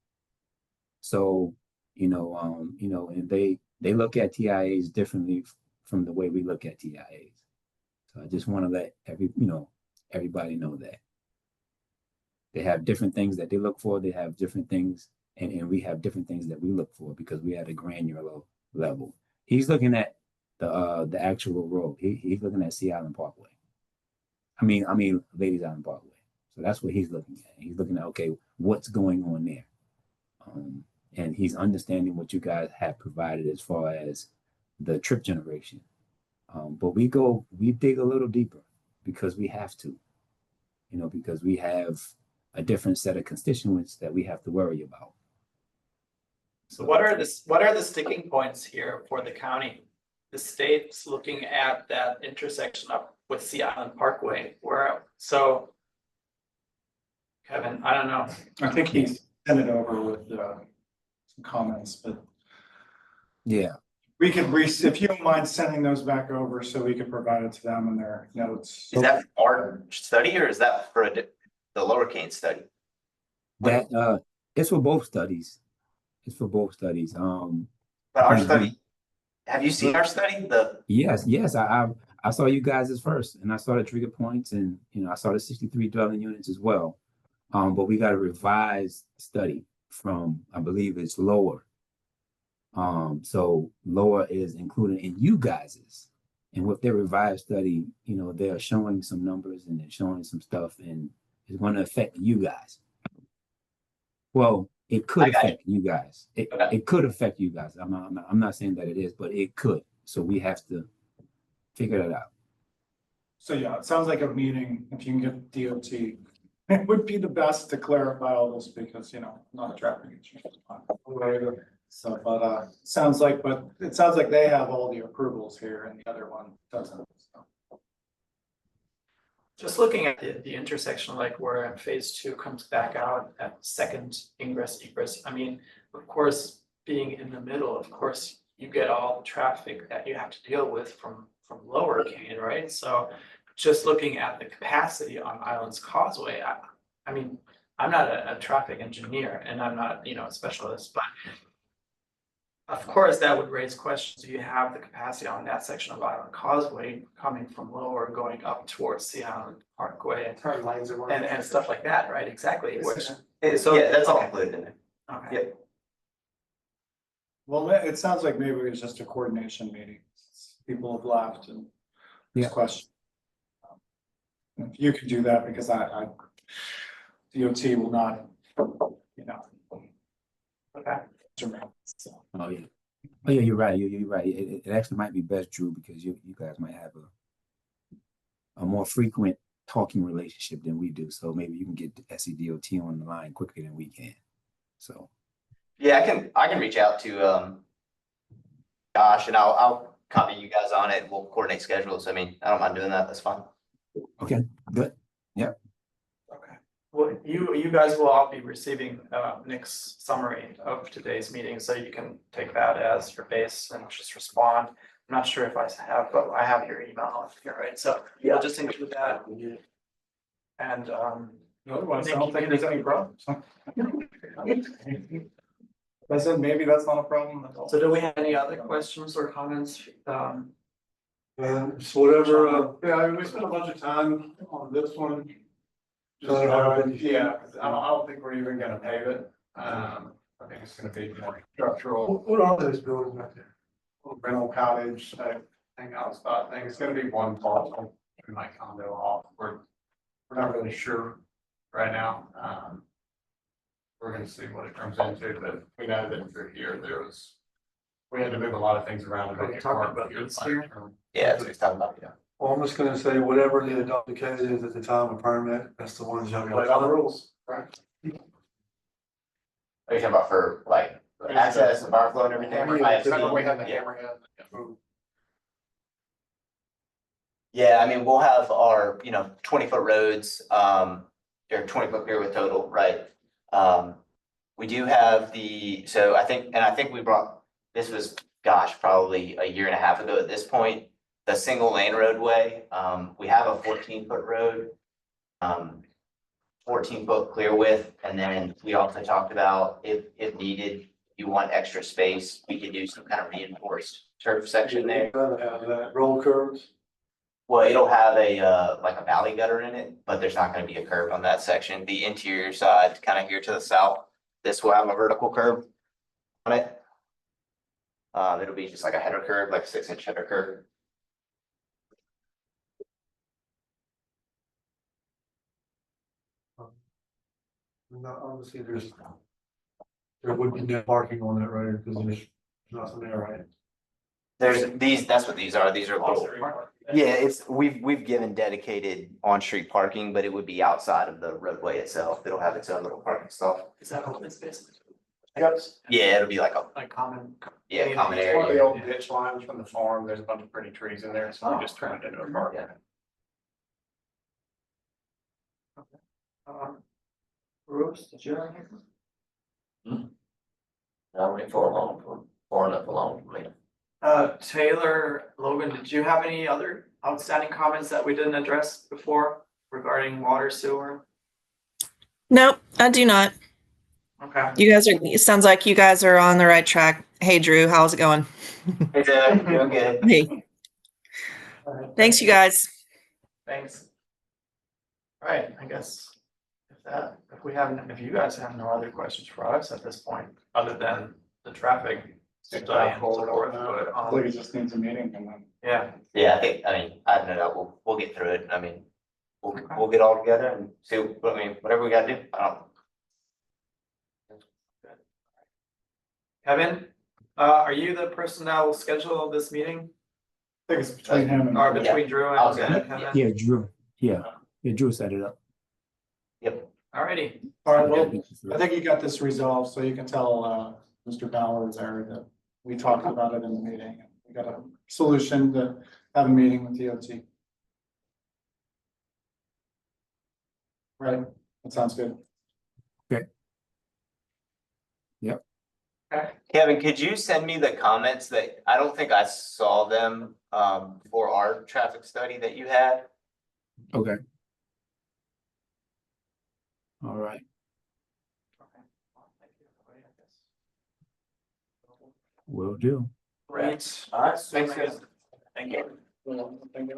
So, you know, and they look at TIAs differently from the way we look at TIAs. So I just want to let everybody know that. They have different things that they look for. They have different things, and we have different things that we look for because we at a granular level. He's looking at the actual road. He's looking at Sea Island Parkway. I mean Ladies Island Parkway. So that's what he's looking at. He's looking at, okay, what's going on there? And he's understanding what you guys have provided as far as the trip generation. But we dig a little deeper because we have to, you know, because we have a different set of constituents that we have to worry about. So what are the sticking points here for the county? The state's looking at that intersection up with Sea Island Parkway, Kevin, I don't know. I think he sent it over with some comments, but Yeah, We could if you don't mind sending those back over so we could provide it to them in their notes. Is that our study or is that for the Lower Kane study? that it's for both studies. It's for both studies. But our we- study, have you seen our study? yes. I saw you guys as first, and I saw the trigger points, and I saw the 63 dwelling units as well. But we got a revised study from, I believe it's lower. So lower is included in you guys's. And with their revised study, they're showing some numbers and they're showing some stuff, and it's going to affect you guys. Well, it could affect you guys. It could affect you guys. I'm not saying that it is, but it could. So we have to figure that out. So yeah, it sounds like a meeting, if you can get DOT, it would be the best to clarify all this because, I'm not a traffic engineer. So, but it sounds like they have all the approvals here and the other one doesn't. So. Just looking at the intersection, like where phase 2 comes back out at second ingress egress, I mean, of course, being in the middle, of course, you get all the traffic that you have to deal with from Lower Kane, right? So just looking at the capacity on Islands Causeway, I mean, I'm not a traffic engineer and I'm not, a specialist, but of course, that would raise questions. Do you have the capacity on that section of Island Causeway coming from Lower, going up towards the Island Parkway Turn lanes are and stuff like that, right? Exactly. Yeah, that's all included in it. Okay. Yep. Well, it sounds like maybe it's just a coordination meeting. People have left and there's questions. If you could do that, because I DOT will not, Okay. So. Oh yeah, you're right. You're right. It actually might be best, Drew, because you guys might have a more frequent talking relationship than we do. So maybe you can get the SCDOT on the line quicker than we can. So Yeah, I can reach out to Josh and I'll copy you guys on it. We'll coordinate schedules. I mean, I don't mind doing that. That's fine. okay, good. Yeah. Okay. Well, you guys will all be receiving Nick's summary of today's meeting, so you can take that as your base and just respond. I'm not sure if I have, but I have your email here, right? So yeah, I'll just include that. And Otherwise, I don't think there's any problems. I said maybe that's not a problem at all. so do we have any other questions or comments? So whatever, we spent a bunch of time on this one. Just, Yeah, I don't think we're even gonna pave it. I think it's gonna be more structural. What are those buildings back there? Rental cottage, hangout spot thing. It's gonna be one parcel. We might condo off. We're not really sure right now. We're gonna see what it turns into, but we know that through here, we had to move a lot of things around. Are we talking about this here? Yeah, that's what he's talking about. Yeah. Well, I'm just gonna say whatever the adopted code is at the time of permit, that's the ones y'all Play got. by the rules, right? Are you talking about for like access and power flow and everything? Remember we had the Yeah. hammerhead. Yeah, I mean, we'll have our, 20-foot roads, or 20-foot pier with total, right? We do have so I think we brought, this was, gosh, probably a year and a half ago at this point, the single lane roadway. We have a 14-foot road, 14-foot clear width, and then we also talked about if needed, you want extra space, we could do some kind of reinforced turf section there. Have that roll curves. Well, it'll have like a valley gutter in it, but there's not gonna be a curb on that section. The interior side, kind of here to the south, this will have a vertical curb on it. It'll be just like a header curb, like a 6-inch header curb. No, obviously there would be no parking on that road because there's nothing there, right? That's what these are. These are little. Yeah, we've given dedicated on-street parking, but it would be outside of the roadway itself. It'll have its own little parking stall. Is that open space? Yeah, it'll be like a, Like common? common It's one of area. the old ditch lines from the farm. There's a bunch of pretty trees in there, so we just turned it into a park. Yeah. Bruce, did you have anything? I'll wait for a moment. far enough along for me. Taylor, Logan, did you have any other outstanding comments that we didn't address before regarding water sewer? Nope, I do not. Okay. You guys are, it sounds like you guys are on the right track. Hey, Drew, how's it going? Hey, Taylor, doing good. Hey, All right, thanks, thank you guys. Thanks. All right, I guess if you guys have no other questions for us at this point, other than the traffic study and so forth, but, I think it just needs a meeting and then. yeah. Yeah, I mean, I don't know, we'll get through it. I mean, we'll get all together and see, whatever we gotta do. Kevin, are you the person that will schedule this meeting? I think it's between him and. Or between Drew I was and gonna- Kevin? Yeah, Drew. Yeah, Drew set it up. Yep. Alrighty, All right, well, I think you got this resolved, so you can tell Mr. Ballard there that we talked about it in the meeting. We got a solution to have a meeting with DOT. Right, that sounds good. Kevin, could you send me the comments that, I don't think I saw them, for our traffic study that you had? Okay. All right. Will do. right. All right, Thanks, guys. Thank you. Well, thank you.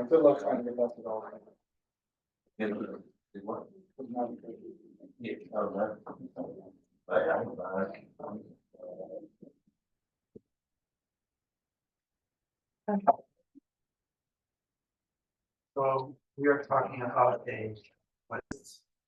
Good luck trying to get that developed. So we are talking about a